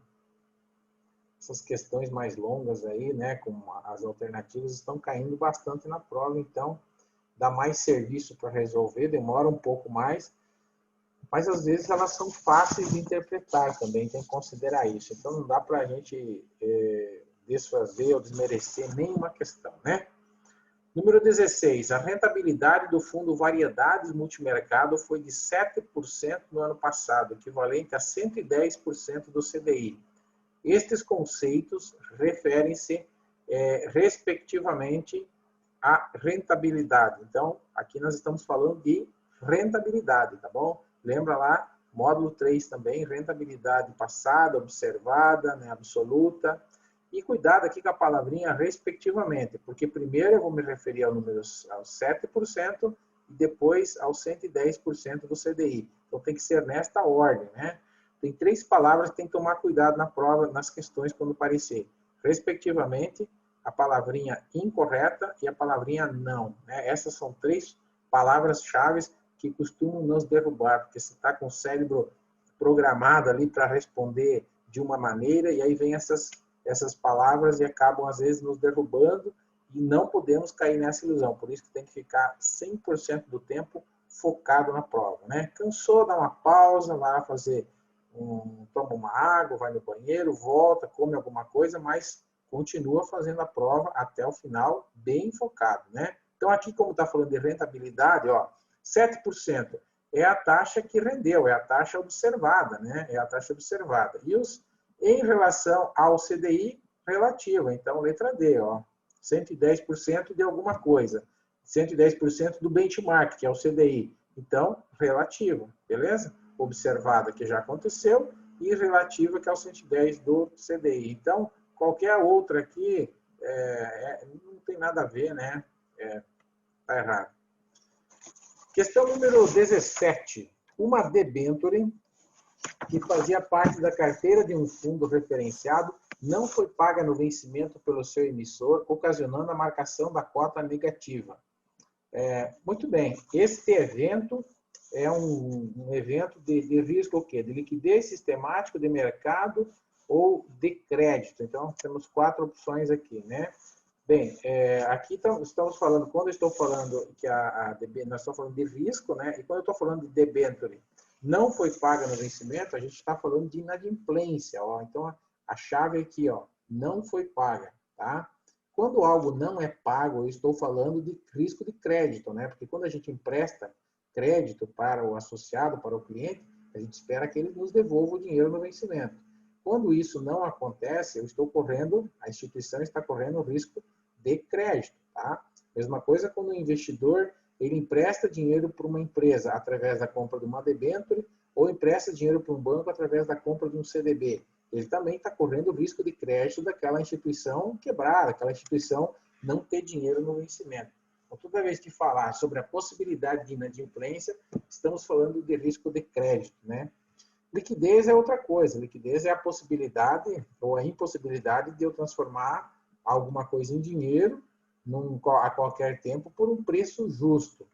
Essas questões mais longas aí, né, com as alternativas, estão caindo bastante na prova, então dá mais serviço para resolver, demora um pouco mais, mas às vezes elas são fáceis de interpretar também, tem que considerar isso. Então não dá para a gente desfazer ou desmerecer nenhuma questão, né? Número 16, a rentabilidade do fundo Variedades Multimercado foi de 7% no ano passado, equivalente a 110% do CDI. Estes conceitos referem-se, respectivamente, à rentabilidade. Então, aqui nós estamos falando de rentabilidade, tá bom? Lembra lá, módulo 3 também, rentabilidade passada, observada, né, absoluta. E cuidado aqui com a palavrinha respectivamente, porque primeiro eu vou me referir ao número aos 7% e depois aos 110% do CDI. Então tem que ser nesta ordem, né? Tem 3 palavras que tem que tomar cuidado na prova, nas questões quando aparecer. Respectivamente, a palavrinha incorreta e a palavrinha não, né? Essas são 3 palavras-chave que costumam nos derrubar, porque você está com o cérebro programado ali para responder de uma maneira e aí vem essas palavras e acabam, às vezes, nos derrubando e não podemos cair nessa ilusão. Por isso que tem que ficar 100% do tempo focado na prova, né? Cansou, dá uma pausa, vai lá fazer toma uma água, vai no banheiro, volta, come alguma coisa, mas continua fazendo a prova até o final, bem focado, né? Então, aqui, como está falando de rentabilidade, ó, 7% é a taxa que rendeu, é a taxa observada, né? É a taxa observada. E em relação ao CDI, relativa. Então, letra D, ó, 110% de alguma coisa. 110% do benchmark, que é o CDI. Então, relativa, beleza? Observada, que já aconteceu, e relativa, que é o 110 do CDI. Então, qualquer outra aqui não tem nada a ver, né? Tá errado. Questão número 17. Uma debênture que fazia parte da carteira de um fundo referenciado não foi paga no vencimento pelo seu emissor, ocasionando a marcação da cota negativa. Muito bem, este evento é um evento de risco o quê? De liquidez sistemático de mercado ou de crédito. Então, temos 4 opções aqui, né? Bem, aqui estamos falando, quando eu estou falando que nós estamos falando de risco, né? E quando eu estou falando de debênture não foi paga no vencimento, a gente está falando de inadimplência, ó. Então, a chave aqui, ó, não foi paga, tá? Quando algo não é pago, eu estou falando de risco de crédito, né? Porque quando a gente empresta crédito para o associado, para o cliente, a gente espera que ele nos devolva o dinheiro no vencimento. Quando isso não acontece, a instituição está correndo o risco de crédito, tá? Mesma coisa quando o investidor, ele empresta dinheiro para uma empresa através da compra de uma debênture ou empresta dinheiro para um banco através da compra de um CDB. Ele também está correndo o risco de crédito daquela instituição quebrar, aquela instituição não ter dinheiro no vencimento. Então, toda vez que falar sobre a possibilidade de inadimplência, estamos falando de risco de crédito, né? Liquidez é outra coisa. Liquidez é a possibilidade ou a impossibilidade de eu transformar alguma coisa em dinheiro a qualquer tempo por um preço justo.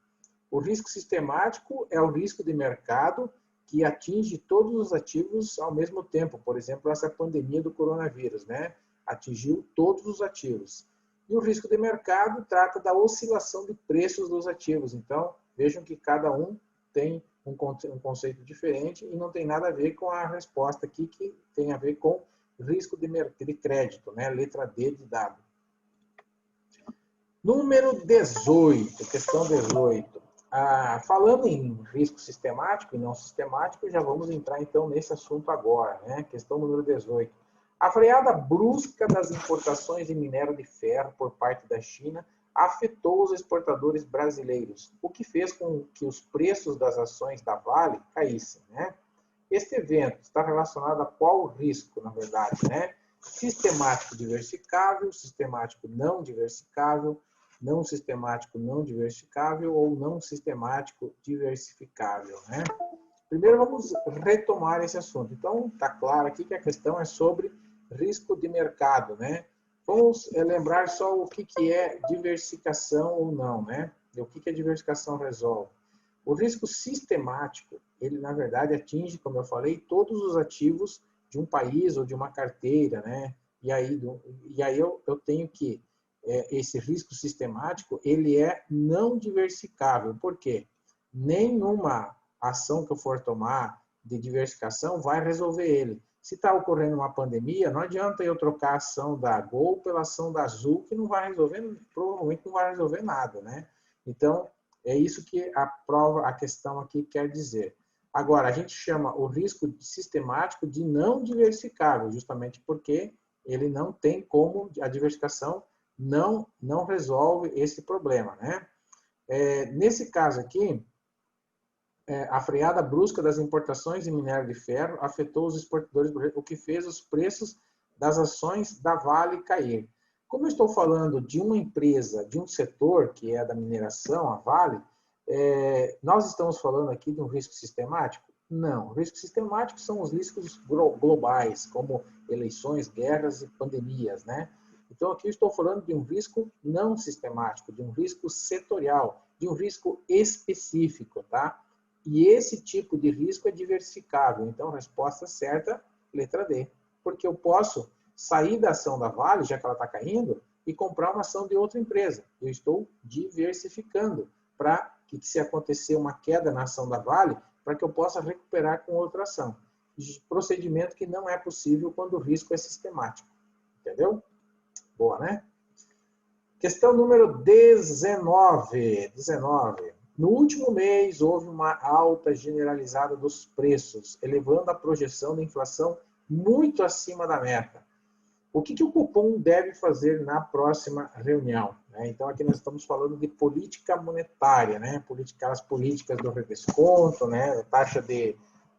O risco sistemático é o risco de mercado que atinge todos os ativos ao mesmo tempo. Por exemplo, essa pandemia do coronavírus, né? atingiu todos os ativos. E o risco de mercado trata da oscilação de preços dos ativos. Então, vejam que cada um tem um conceito diferente e não tem nada a ver com a resposta aqui, que tem a ver com risco de crédito, né? Letra D de dado. Número 18, questão 18. Falando em risco sistemático e não sistemático, já vamos entrar então nesse assunto agora, né? Questão número 18. A freada brusca das importações de minério de ferro por parte da China afetou os exportadores brasileiros, o que fez com que os preços das ações da Vale caíssem, né? Este evento está relacionado a qual risco, na verdade, né? Sistemático diversificável, sistemático não diversificável, não sistemático não diversificável ou não sistemático diversificável, né? Primeiro vamos retomar esse assunto. Então, está claro aqui que a questão é sobre risco de mercado, né? Vamos lembrar só o que é diversificação ou não, né? E o que a diversificação resolve. O risco sistemático, ele na verdade atinge, como eu falei, todos os ativos de um país ou de uma carteira, né? E aí eu tenho que esse risco sistemático, ele é não diversificável. Por quê? Nenhuma ação que eu for tomar de diversificação vai resolver ele. Se está ocorrendo uma pandemia, não adianta eu trocar a ação da Gol pela ação da Azul, que não vai resolver, provavelmente não vai resolver nada, né? Então, é isso que a questão aqui quer dizer. Agora, a gente chama o risco sistemático de não diversificável, justamente porque ele não tem como, a diversificação não resolve esse problema, né? Nesse caso aqui, a freada brusca das importações de minério de ferro afetou os exportadores, o que fez os preços das ações da Vale cair. Como eu estou falando de uma empresa, de um setor, que é da mineração, a Vale, nós estamos falando aqui de um risco sistemático? Não. O risco sistemático são os riscos globais, como eleições, guerras e pandemias, né? Então, aqui eu estou falando de um risco não sistemático, de um risco setorial, de um risco específico, tá? E esse tipo de risco é diversificável. Então, resposta certa, letra D. Porque eu posso sair da ação da Vale, já que ela está caindo, e comprar uma ação de outra empresa. Eu estou diversificando para que, se acontecer uma queda na ação da Vale, para que eu possa recuperar com outra ação. Procedimento que não é possível quando o risco é sistemático. Entendeu? Boa, né? Questão número 19. No último mês, houve uma alta generalizada dos preços, elevando a projeção da inflação muito acima da meta. O que o Copom deve fazer na próxima reunião? Então, aqui nós estamos falando de política monetária, né? Aquelas políticas do redesconto, né? Taxa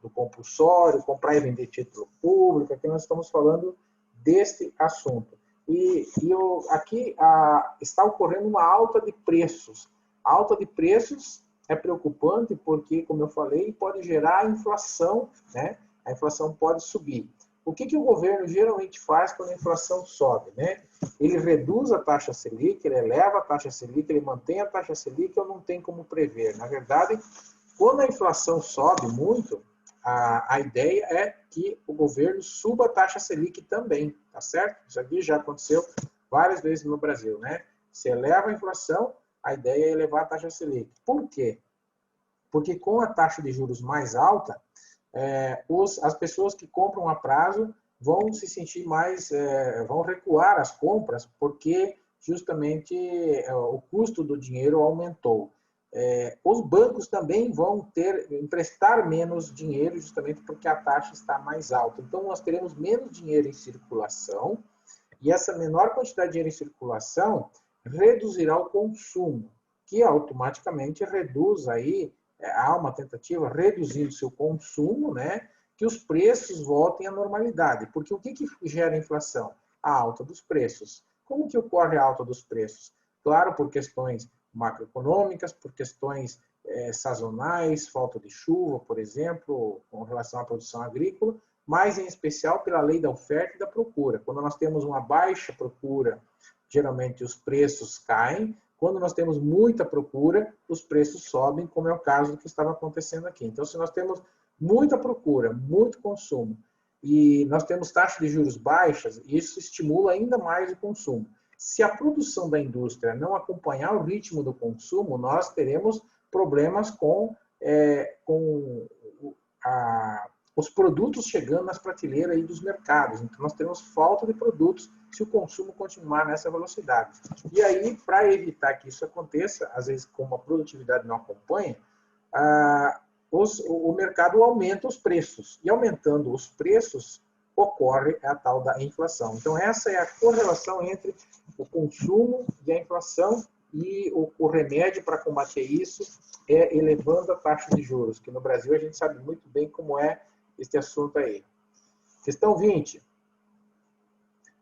do compulsório, comprar e vender título público. Aqui nós estamos falando deste assunto. Aqui está ocorrendo uma alta de preços. A alta de preços é preocupante porque, como eu falei, pode gerar inflação, né? A inflação pode subir. O que o governo geralmente faz quando a inflação sobe, né? Ele reduz a taxa Selic, ele eleva a taxa Selic, ele mantém a taxa Selic, eu não tenho como prever. Na verdade, quando a inflação sobe muito, a ideia é que o governo suba a taxa Selic também, tá certo? Isso aqui já aconteceu várias vezes no Brasil, né? Se eleva a inflação, a ideia é elevar a taxa Selic. Por quê? Porque com a taxa de juros mais alta, as pessoas que compram a prazo vão se sentir mais, vão recuar as compras, porque justamente o custo do dinheiro aumentou. Os bancos também vão emprestar menos dinheiro, justamente porque a taxa está mais alta. Então, nós teremos menos dinheiro em circulação, e essa menor quantidade de dinheiro em circulação reduzirá o consumo, que automaticamente reduz aí, há uma tentativa reduzindo seu consumo, né, que os preços voltem à normalidade. Porque o que gera inflação? A alta dos preços. Como que ocorre a alta dos preços? Claro, por questões macroeconômicas, por questões sazonais, falta de chuva, por exemplo, com relação à produção agrícola, mas em especial pela lei da oferta e da procura. Quando nós temos uma baixa procura, geralmente os preços caem. Quando nós temos muita procura, os preços sobem, como é o caso do que estava acontecendo aqui. Então, se nós temos muita procura, muito consumo, e nós temos taxas de juros baixas, isso estimula ainda mais o consumo. Se a produção da indústria não acompanhar o ritmo do consumo, nós teremos problemas com os produtos chegando nas prateleiras aí dos mercados. Então, nós teremos falta de produtos se o consumo continuar nessa velocidade. E aí, para evitar que isso aconteça, às vezes, como a produtividade não acompanha, o mercado aumenta os preços. E aumentando os preços, ocorre a tal da inflação. Então, essa é a correlação entre o consumo e a inflação, e o remédio para combater isso é elevando a taxa de juros, que no Brasil a gente sabe muito bem como é este assunto aí. Questão 20.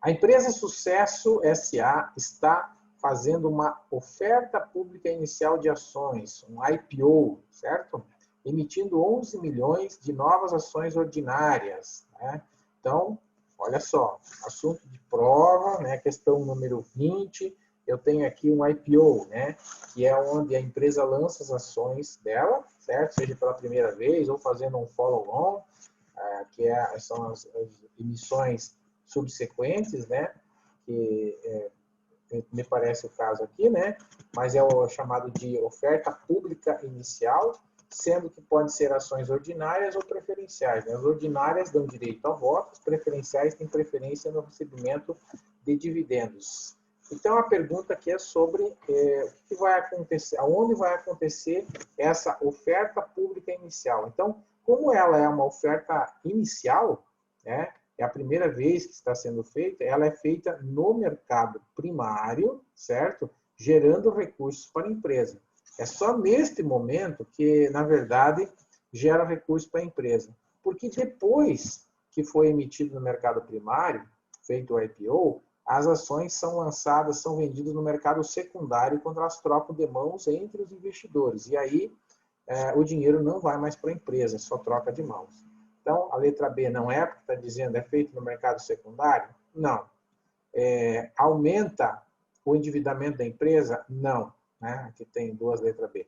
A empresa Sucesso S.A. está fazendo uma oferta pública inicial de ações, um IPO, certo? Emitindo 11 milhões de novas ações ordinárias, né? Então, olha só, assunto de prova, né? Questão número 20, eu tenho aqui um IPO, né? Que é onde a empresa lança as ações dela, certo? Seja pela primeira vez ou fazendo um follow-on, são as emissões subsequentes, né? Que me parece o caso aqui, né? Mas é o chamado de oferta pública inicial, sendo que pode ser ações ordinárias ou preferenciais, né? As ordinárias dão direito a voto, as preferenciais têm preferência no recebimento de dividendos. Então, a pergunta aqui é sobre o que vai acontecer, aonde vai acontecer essa oferta pública inicial. Então, como ela é uma oferta inicial, né, é a primeira vez que está sendo feita, ela é feita no mercado primário, certo? Gerando recursos para a empresa. É só neste momento que, na verdade, gera recursos para a empresa. Porque depois que foi emitido no mercado primário, feito o IPO, as ações são lançadas, são vendidas no mercado secundário quando elas trocam de mãos entre os investidores. E aí, o dinheiro não vai mais para a empresa, só troca de mãos. Então, a letra B não é, porque está dizendo é feito no mercado secundário? Não. Aumenta o endividamento da empresa? Não. Né? Aqui tem duas letras B.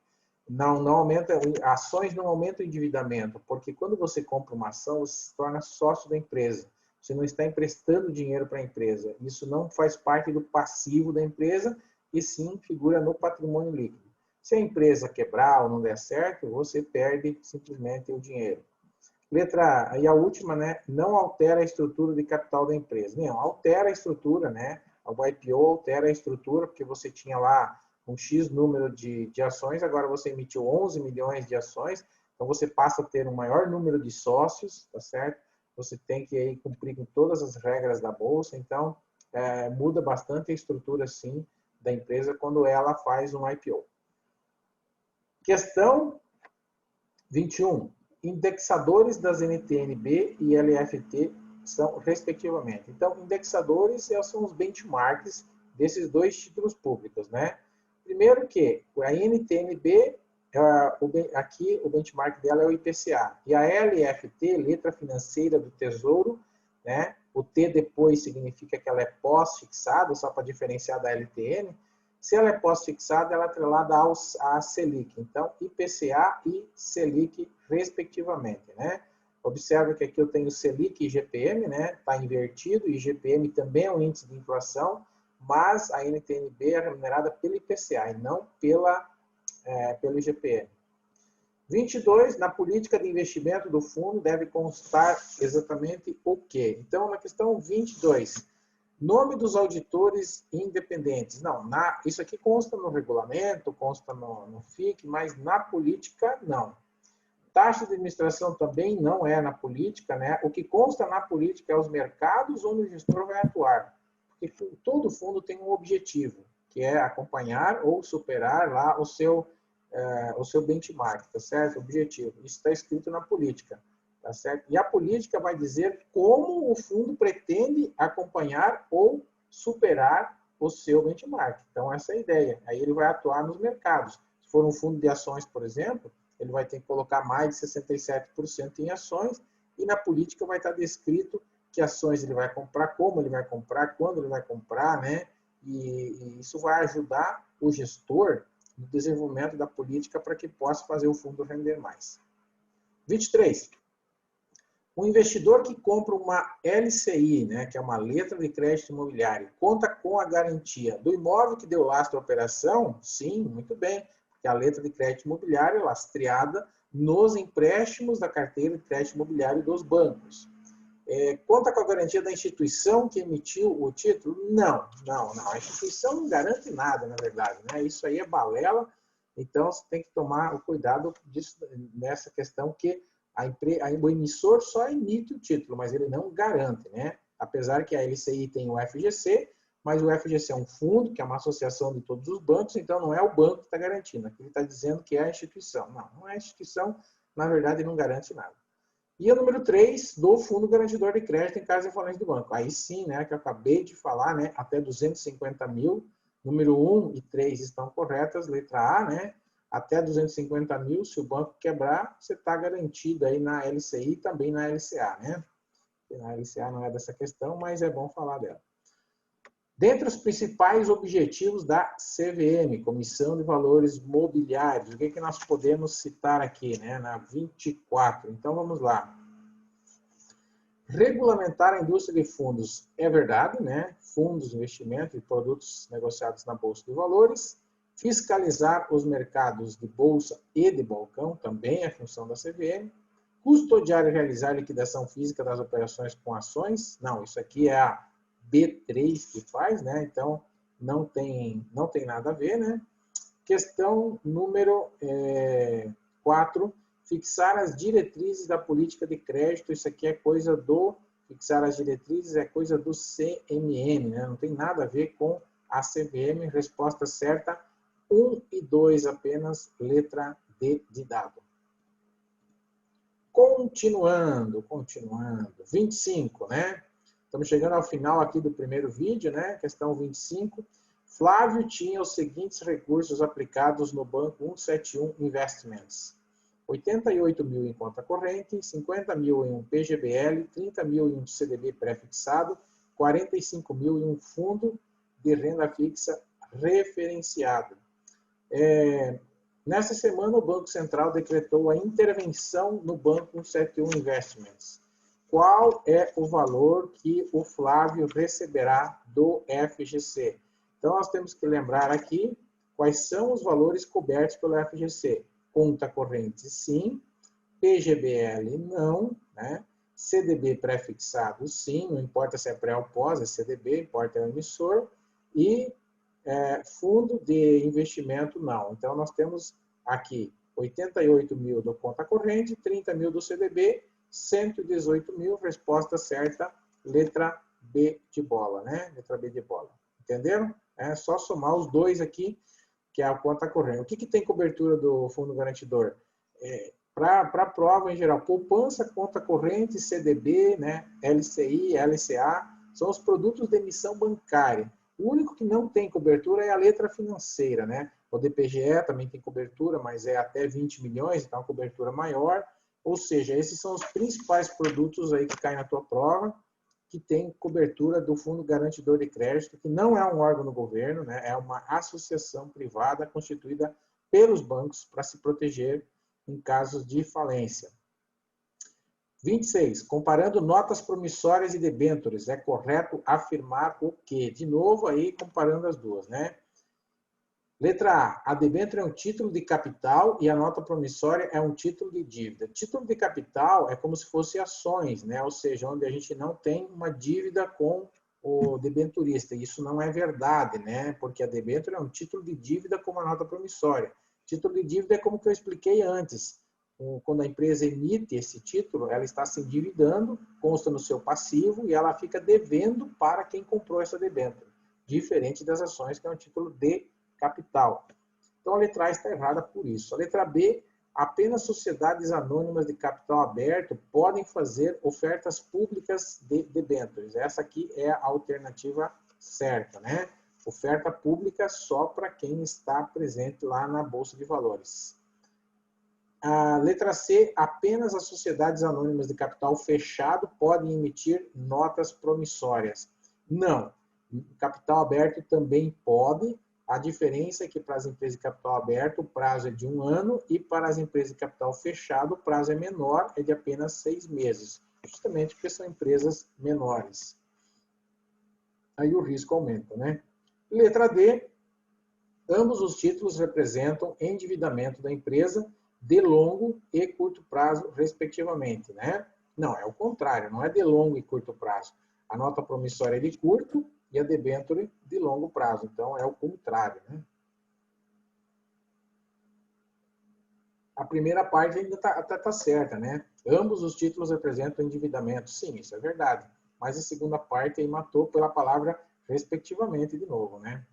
Não aumenta, ações não aumentam o endividamento, porque quando você compra uma ação, você se torna sócio da empresa. Você não está emprestando dinheiro para a empresa. Isso não faz parte do passivo da empresa, e sim figura no patrimônio líquido. Se a empresa quebrar ou não der certo, você perde simplesmente o dinheiro. Letra A, e a última, né? Não altera a estrutura de capital da empresa. Não, altera a estrutura, né? O IPO altera a estrutura, porque você tinha lá um X número de ações, agora você emitiu 11 milhões de ações, então você passa a ter um maior número de sócios, tá certo? Você tem que aí cumprir com todas as regras da Bolsa, então muda bastante a estrutura, sim, da empresa quando ela faz um IPO. Questão 21. Indexadores das NTN-B e LFT são, respectivamente. Então, indexadores são os benchmarks desses dois títulos públicos, né? Primeiro que a NTN-B, aqui o benchmark dela é o IPCA. E a LFT, letra financeira do Tesouro, né? O T depois significa que ela é pós-fixada, só para diferenciar da LTN. Se ela é pós-fixada, ela é atrelada à Selic. Então, IPCA e Selic, respectivamente, né? Observa que aqui eu tenho Selic e IGPM, né? Está invertido, e IGPM também é um índice de inflação, mas a NTN-B é remunerada pelo IPCA e não pelo IGPM. 22, na política de investimento do fundo deve constar exatamente o quê? Então, na questão 22, nome dos auditores independentes. Não, isso aqui consta no regulamento, consta no FIC, mas na política, não. Taxa de administração também não é na política, né? O que consta na política é os mercados onde o gestor vai atuar. Porque todo fundo tem um objetivo, que é acompanhar ou superar lá o seu benchmark, tá certo? Objetivo. Isso está escrito na política. Tá certo? E a política vai dizer como o fundo pretende acompanhar ou superar o seu benchmark. Então, essa é a ideia. Aí ele vai atuar nos mercados. Se for um fundo de ações, por exemplo, ele vai ter que colocar mais de 67% em ações, e na política vai estar descrito que ações ele vai comprar, como ele vai comprar, quando ele vai comprar, né? E isso vai ajudar o gestor no desenvolvimento da política para que possa fazer o fundo render mais. 23. Um investidor que compra uma LCI, né, que é uma letra de crédito imobiliário, conta com a garantia do imóvel que deu lastro à operação? Sim, muito bem, porque a letra de crédito imobiliário é lastreada nos empréstimos da carteira de crédito imobiliário dos bancos. Conta com a garantia da instituição que emitiu o título? Não. A instituição não garante nada, na verdade, né? Isso aí é balela, então você tem que tomar o cuidado disso, nessa questão que o emissor só emite o título, mas ele não garante, né? Apesar que a LCI tem o FGC, mas o FGC é um fundo, que é uma associação de todos os bancos, então não é o banco que está garantindo. Aqui ele está dizendo que é a instituição. Não é a instituição, na verdade não garante nada. E o número 3, do Fundo Garantidor de Crédito em caso de falência do banco. Aí sim, né, que eu acabei de falar, né, até 250 mil. Número 1 e 3 estão corretas, letra A, né? Até 250 mil, se o banco quebrar, você está garantido aí na LCI e também na LCA, né? Na LCA não é dessa questão, mas é bom falar dela. Dentre os principais objetivos da CVM, Comissão de Valores Mobiliários, o que nós podemos citar aqui, né? Na 24. Então, vamos lá. Regulamentar a indústria de fundos é verdade, né? Fundos, investimento e produtos negociados na Bolsa de Valores. Fiscalizar os mercados de bolsa e de balcão, também é função da CVM. Custodiar e realizar liquidação física das operações com ações. Não, isso aqui é a B3 que faz, né? Então, não tem nada a ver, né? Questão número 4. Fixar as diretrizes da política de crédito. Isso aqui é coisa do... Fixar as diretrizes é coisa do CMM, né? Não tem nada a ver com a CVM. Resposta certa, 1 e 2 apenas, letra D de dado. Continuando. 25, né? Estamos chegando ao final aqui do primeiro vídeo, né? Questão 25. Flávio tinha os seguintes recursos aplicados no Banco 171 Investimentos. 88 mil em conta corrente, 50 mil em um PGBL, 30 mil em um CDB pré-fixado, 45 mil em um fundo de renda fixa referenciado. Nessa semana, o Banco Central decretou a intervenção no Banco 171 Investimentos. Qual é o valor que o Flávio receberá do FGC? Então, nós temos que lembrar aqui quais são os valores cobertos pelo FGC. Conta corrente, sim. PGBL, não. Né? CDB pré-fixado, sim. Não importa se é pré ou pós, é CDB, importa é o emissor. E fundo de investimento, não. Então, nós temos aqui 88 mil do conta corrente, 30 mil do CDB, 118 mil, resposta certa, letra B de bola, né? Letra B de bola. Entenderam? É só somar os dois aqui, que é a conta corrente. O que tem cobertura do fundo garantidor? Para a prova, em geral, poupança, conta corrente, CDB, né? LCI, LCA, são os produtos de emissão bancária. O único que não tem cobertura é a letra financeira, né? O DPGE também tem cobertura, mas é até 20 milhões, então a cobertura maior. Ou seja, esses são os principais produtos aí que caem na tua prova, que tem cobertura do Fundo Garantidor de Crédito, que não é um órgão do governo, né? É uma associação privada constituída pelos bancos para se proteger em casos de falência. 26. Comparando notas promissórias e debêntures, é correto afirmar o quê? De novo, aí comparando as duas, né? Letra A. A debênture é um título de capital e a nota promissória é um título de dívida. Título de capital é como se fosse ações, né? Ou seja, onde a gente não tem uma dívida com o debenturista. Isso não é verdade, né? Porque a debênture é um título de dívida como a nota promissória. Título de dívida é como que eu expliquei antes. Quando a empresa emite esse título, ela está se endividando, consta no seu passivo e ela fica devendo para quem comprou essa debênture. Diferente das ações, que é um título de capital. Então, a letra A está errada por isso. A letra B, apenas sociedades anônimas de capital aberto podem fazer ofertas públicas de debêntures. Essa aqui é a alternativa certa, né? Oferta pública só para quem está presente lá na Bolsa de Valores. A letra C, apenas as sociedades anônimas de capital fechado podem emitir notas promissórias. Não. Capital aberto também pode. A diferença é que para as empresas de capital aberto o prazo é de 1 ano e para as empresas de capital fechado o prazo é menor, é de apenas 6 meses. justamente porque são empresas menores. Aí o risco aumenta, né? Letra D, ambos os títulos representam endividamento da empresa de longo e curto prazo, respectivamente, né? Não, é o contrário, não é de longo e curto prazo. A nota promissória é de curto e a debênture de longo prazo. Então, é o contrário, né? A primeira parte ainda tá certa, né? Ambos os títulos representam endividamento. Sim, isso é verdade. Mas a segunda parte aí matou pela palavra respectivamente de novo, né?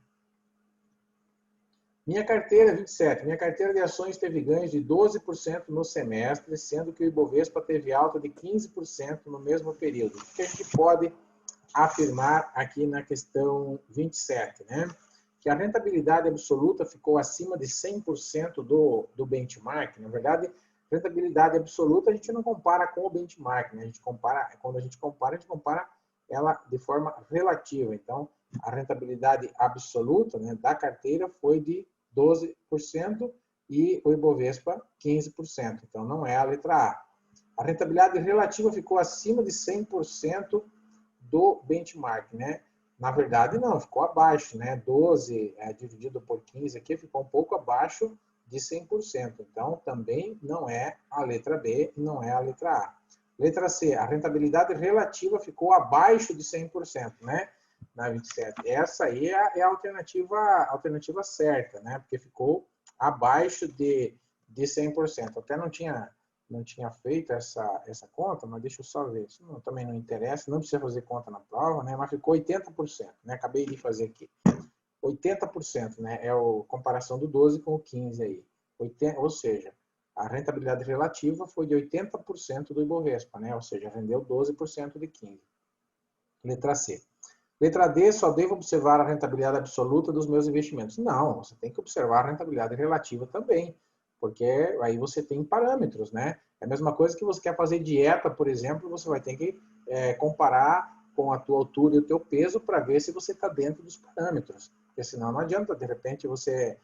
Minha carteira, 27. Minha carteira de ações teve ganhos de 12% no semestre, sendo que o Ibovespa teve alta de 15% no mesmo período. O que a gente pode afirmar aqui na questão 27, né? Que a rentabilidade absoluta ficou acima de 100% do benchmark. Na verdade, rentabilidade absoluta a gente não compara com o benchmark, né? Quando a gente compara ela de forma relativa. Então, a rentabilidade absoluta, né, da carteira foi de 12% e o Ibovespa 15%. Então, não é a letra A. A rentabilidade relativa ficou acima de 100% do benchmark, né? Na verdade, não, ficou abaixo, né? 12 dividido por 15 aqui ficou um pouco abaixo de 100%. Então, também não é a letra B e não é a letra A. Letra C, a rentabilidade relativa ficou abaixo de 100%, né? Na 27. Essa aí é a alternativa certa, né? Porque ficou abaixo de 100%. Até não tinha feito essa conta, mas deixa eu só ver. Isso também não interessa, não precisa fazer conta na prova, né? Mas ficou 80%, né? Acabei de fazer aqui. 80%, né? É a comparação do 12 com o 15 aí. Ou seja, a rentabilidade relativa foi de 80% do Ibovespa, né? Ou seja, rendeu 12% de 15. Letra C. Letra D, só devo observar a rentabilidade absoluta dos meus investimentos. Não, você tem que observar a rentabilidade relativa também, porque aí você tem parâmetros, né? É a mesma coisa que você quer fazer dieta, por exemplo, você vai ter que comparar com a tua altura e o teu peso para ver se você está dentro dos parâmetros. Porque senão não adianta, de repente, você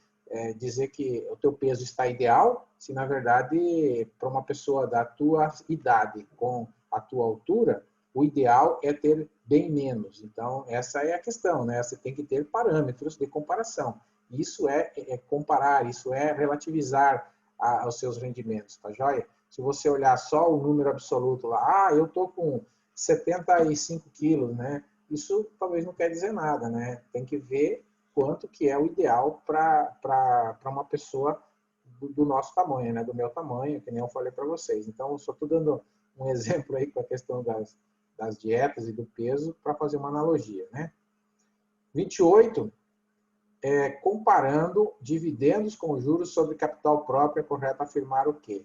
dizer que o teu peso está ideal, se na verdade, para uma pessoa da tua idade com a tua altura, o ideal é ter bem menos. Então, essa é a questão, né? Você tem que ter parâmetros de comparação. Isso é comparar, isso é relativizar os seus rendimentos, tá joia? Se você olhar só o número absoluto lá, eu tô com 75 quilos, né? Isso talvez não quer dizer nada, né? Tem que ver quanto que é o ideal para uma pessoa do nosso tamanho, né? Do meu tamanho, que nem eu falei para vocês. Então, eu só estou dando um exemplo aí com a questão das dietas e do peso para fazer uma analogia, né? 28, comparando dividendos com juros sobre capital próprio, é correto afirmar o quê?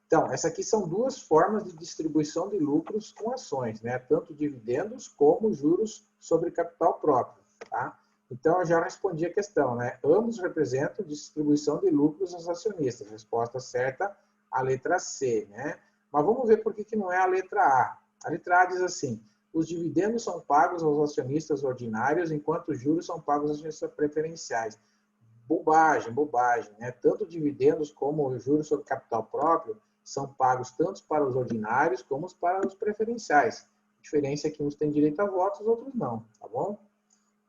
Então, essas aqui são duas formas de distribuição de lucros com ações, né? Tanto dividendos como juros sobre capital próprio, tá? Então, eu já respondi a questão, né? Ambos representam distribuição de lucros aos acionistas. Resposta certa, a letra C, né? Mas vamos ver por que não é a letra A. A letra A diz assim: os dividendos são pagos aos acionistas ordinários, enquanto os juros são pagos aos acionistas preferenciais. Bobagem, né? Tanto dividendos como os juros sobre capital próprio são pagos tanto para os ordinários como para os preferenciais. A diferença é que uns têm direito a votos, outros não, tá bom?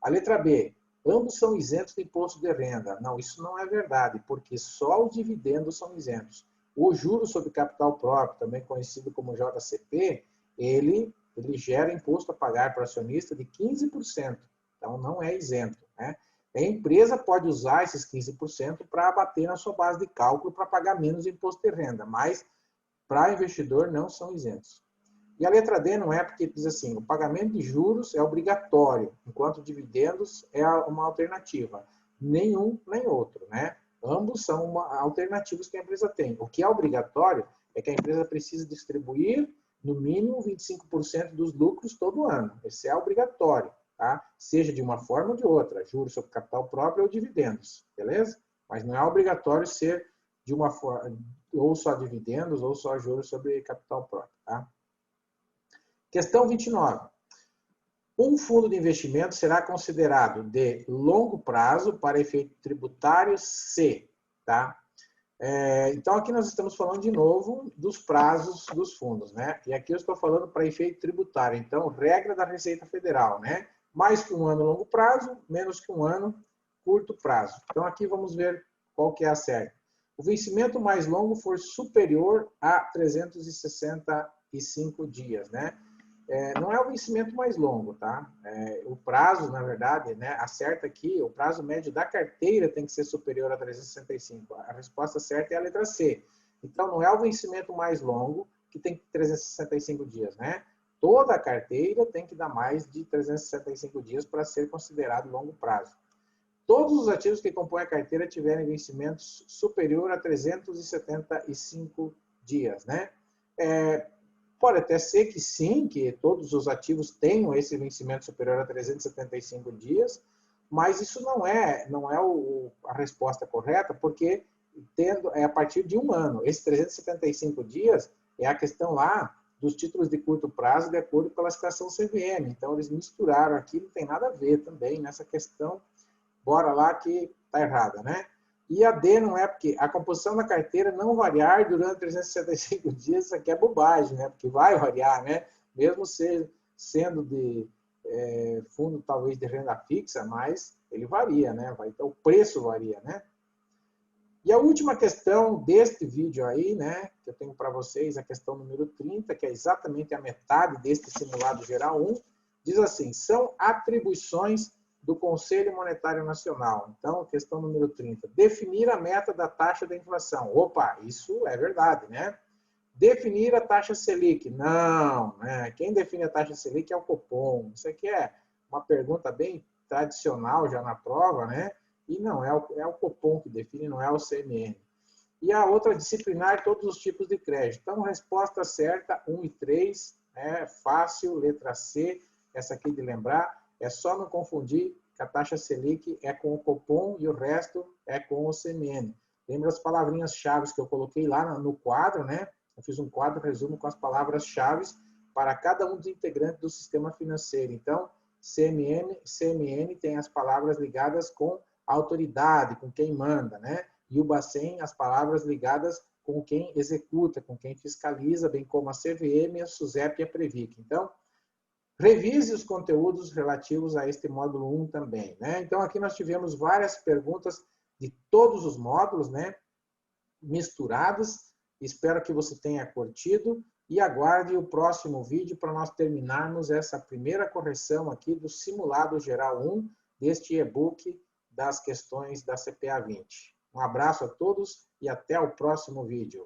A letra B, ambos são isentos de imposto de renda. Não, isso não é verdade, porque só os dividendos são isentos. O juro sobre capital próprio, também conhecido como JCP, ele gera imposto a pagar para o acionista de 15%. Então, não é isento, né? A empresa pode usar esses 15% para abater na sua base de cálculo para pagar menos imposto de renda, mas para investidor não são isentos. E a letra D não é, porque diz assim: o pagamento de juros é obrigatório, enquanto dividendos é uma alternativa. Nenhum nem outro, né? Ambos são alternativas que a empresa tem. O que é obrigatório é que a empresa precisa distribuir no mínimo 25% dos lucros todo ano. Esse é obrigatório, tá? Seja de uma forma ou de outra, juros sobre capital próprio ou dividendos, beleza? Mas não é obrigatório ser de uma forma, ou só dividendos ou só juros sobre capital próprio, tá? Questão 29. Um fundo de investimento será considerado de longo prazo para efeito tributário se, tá? Então, aqui nós estamos falando de novo dos prazos dos fundos, né? E aqui eu estou falando para efeito tributário. Então, regra da Receita Federal, né? Mais que um ano longo prazo, menos que um ano curto prazo. Então, aqui vamos ver qual que é a certa. O vencimento mais longo for superior a 365 dias, né? Não é o vencimento mais longo, tá? O prazo, na verdade, né, acerta aqui, o prazo médio da carteira tem que ser superior a 365. A resposta certa é a letra C. Então, não é o vencimento mais longo que tem 365 dias, né? Toda a carteira tem que dar mais de 365 dias para ser considerado longo prazo. Todos os ativos que compõem a carteira tiverem vencimentos superior a 375 dias, né? Pode até ser que sim, que todos os ativos tenham esse vencimento superior a 375 dias, mas isso não é a resposta correta, porque é a partir de um ano. Esses 375 dias é a questão lá dos títulos de curto prazo de acordo com a classificação CVM. Então, eles misturaram aqui, não tem nada a ver também nessa questão. Bora lá que está errada, né? E a D não é porque a composição da carteira não variar durante 365 dias, isso aqui é bobagem, né? Porque vai variar, né? Mesmo sendo de fundo talvez de renda fixa, mas ele varia, né? Então o preço varia, né? E a última questão deste vídeo aí, né? Que eu tenho para vocês, a questão número 30, que é exatamente a metade deste simulado geral 1, diz assim: são atribuições do Conselho Monetário Nacional. Então, questão número 30. Definir a meta da taxa da inflação. Opa, isso é verdade, né? Definir a taxa Selic. Não, né? Quem define a taxa Selic é o Copom. Isso aqui é uma pergunta bem tradicional já na prova, né? E não, é o Copom que define, não é o CMN. E a outra, disciplinar todos os tipos de crédito. Então, resposta certa, 1 e 3, fácil, letra C, essa aqui de lembrar. É só não confundir que a taxa Selic é com o Copom e o resto é com o CMN. Lembra as palavrinhas-chave que eu coloquei lá no quadro, né? Eu fiz um quadro resumo com as palavras-chave para cada um dos integrantes do sistema financeiro. Então, CMN tem as palavras ligadas com a autoridade, com quem manda, né? E o Bacen, as palavras ligadas com quem executa, com quem fiscaliza, bem como a CVM, a SUSEP e a Previc. Então, revise os conteúdos relativos a este módulo 1 também, né? Então, aqui nós tivemos várias perguntas de todos os módulos, né? Misturadas. Espero que você tenha curtido e aguarde o próximo vídeo para nós terminarmos essa primeira correção aqui do simulado geral 1 deste e-book das questões da CPA 20. Um abraço a todos e até o próximo vídeo.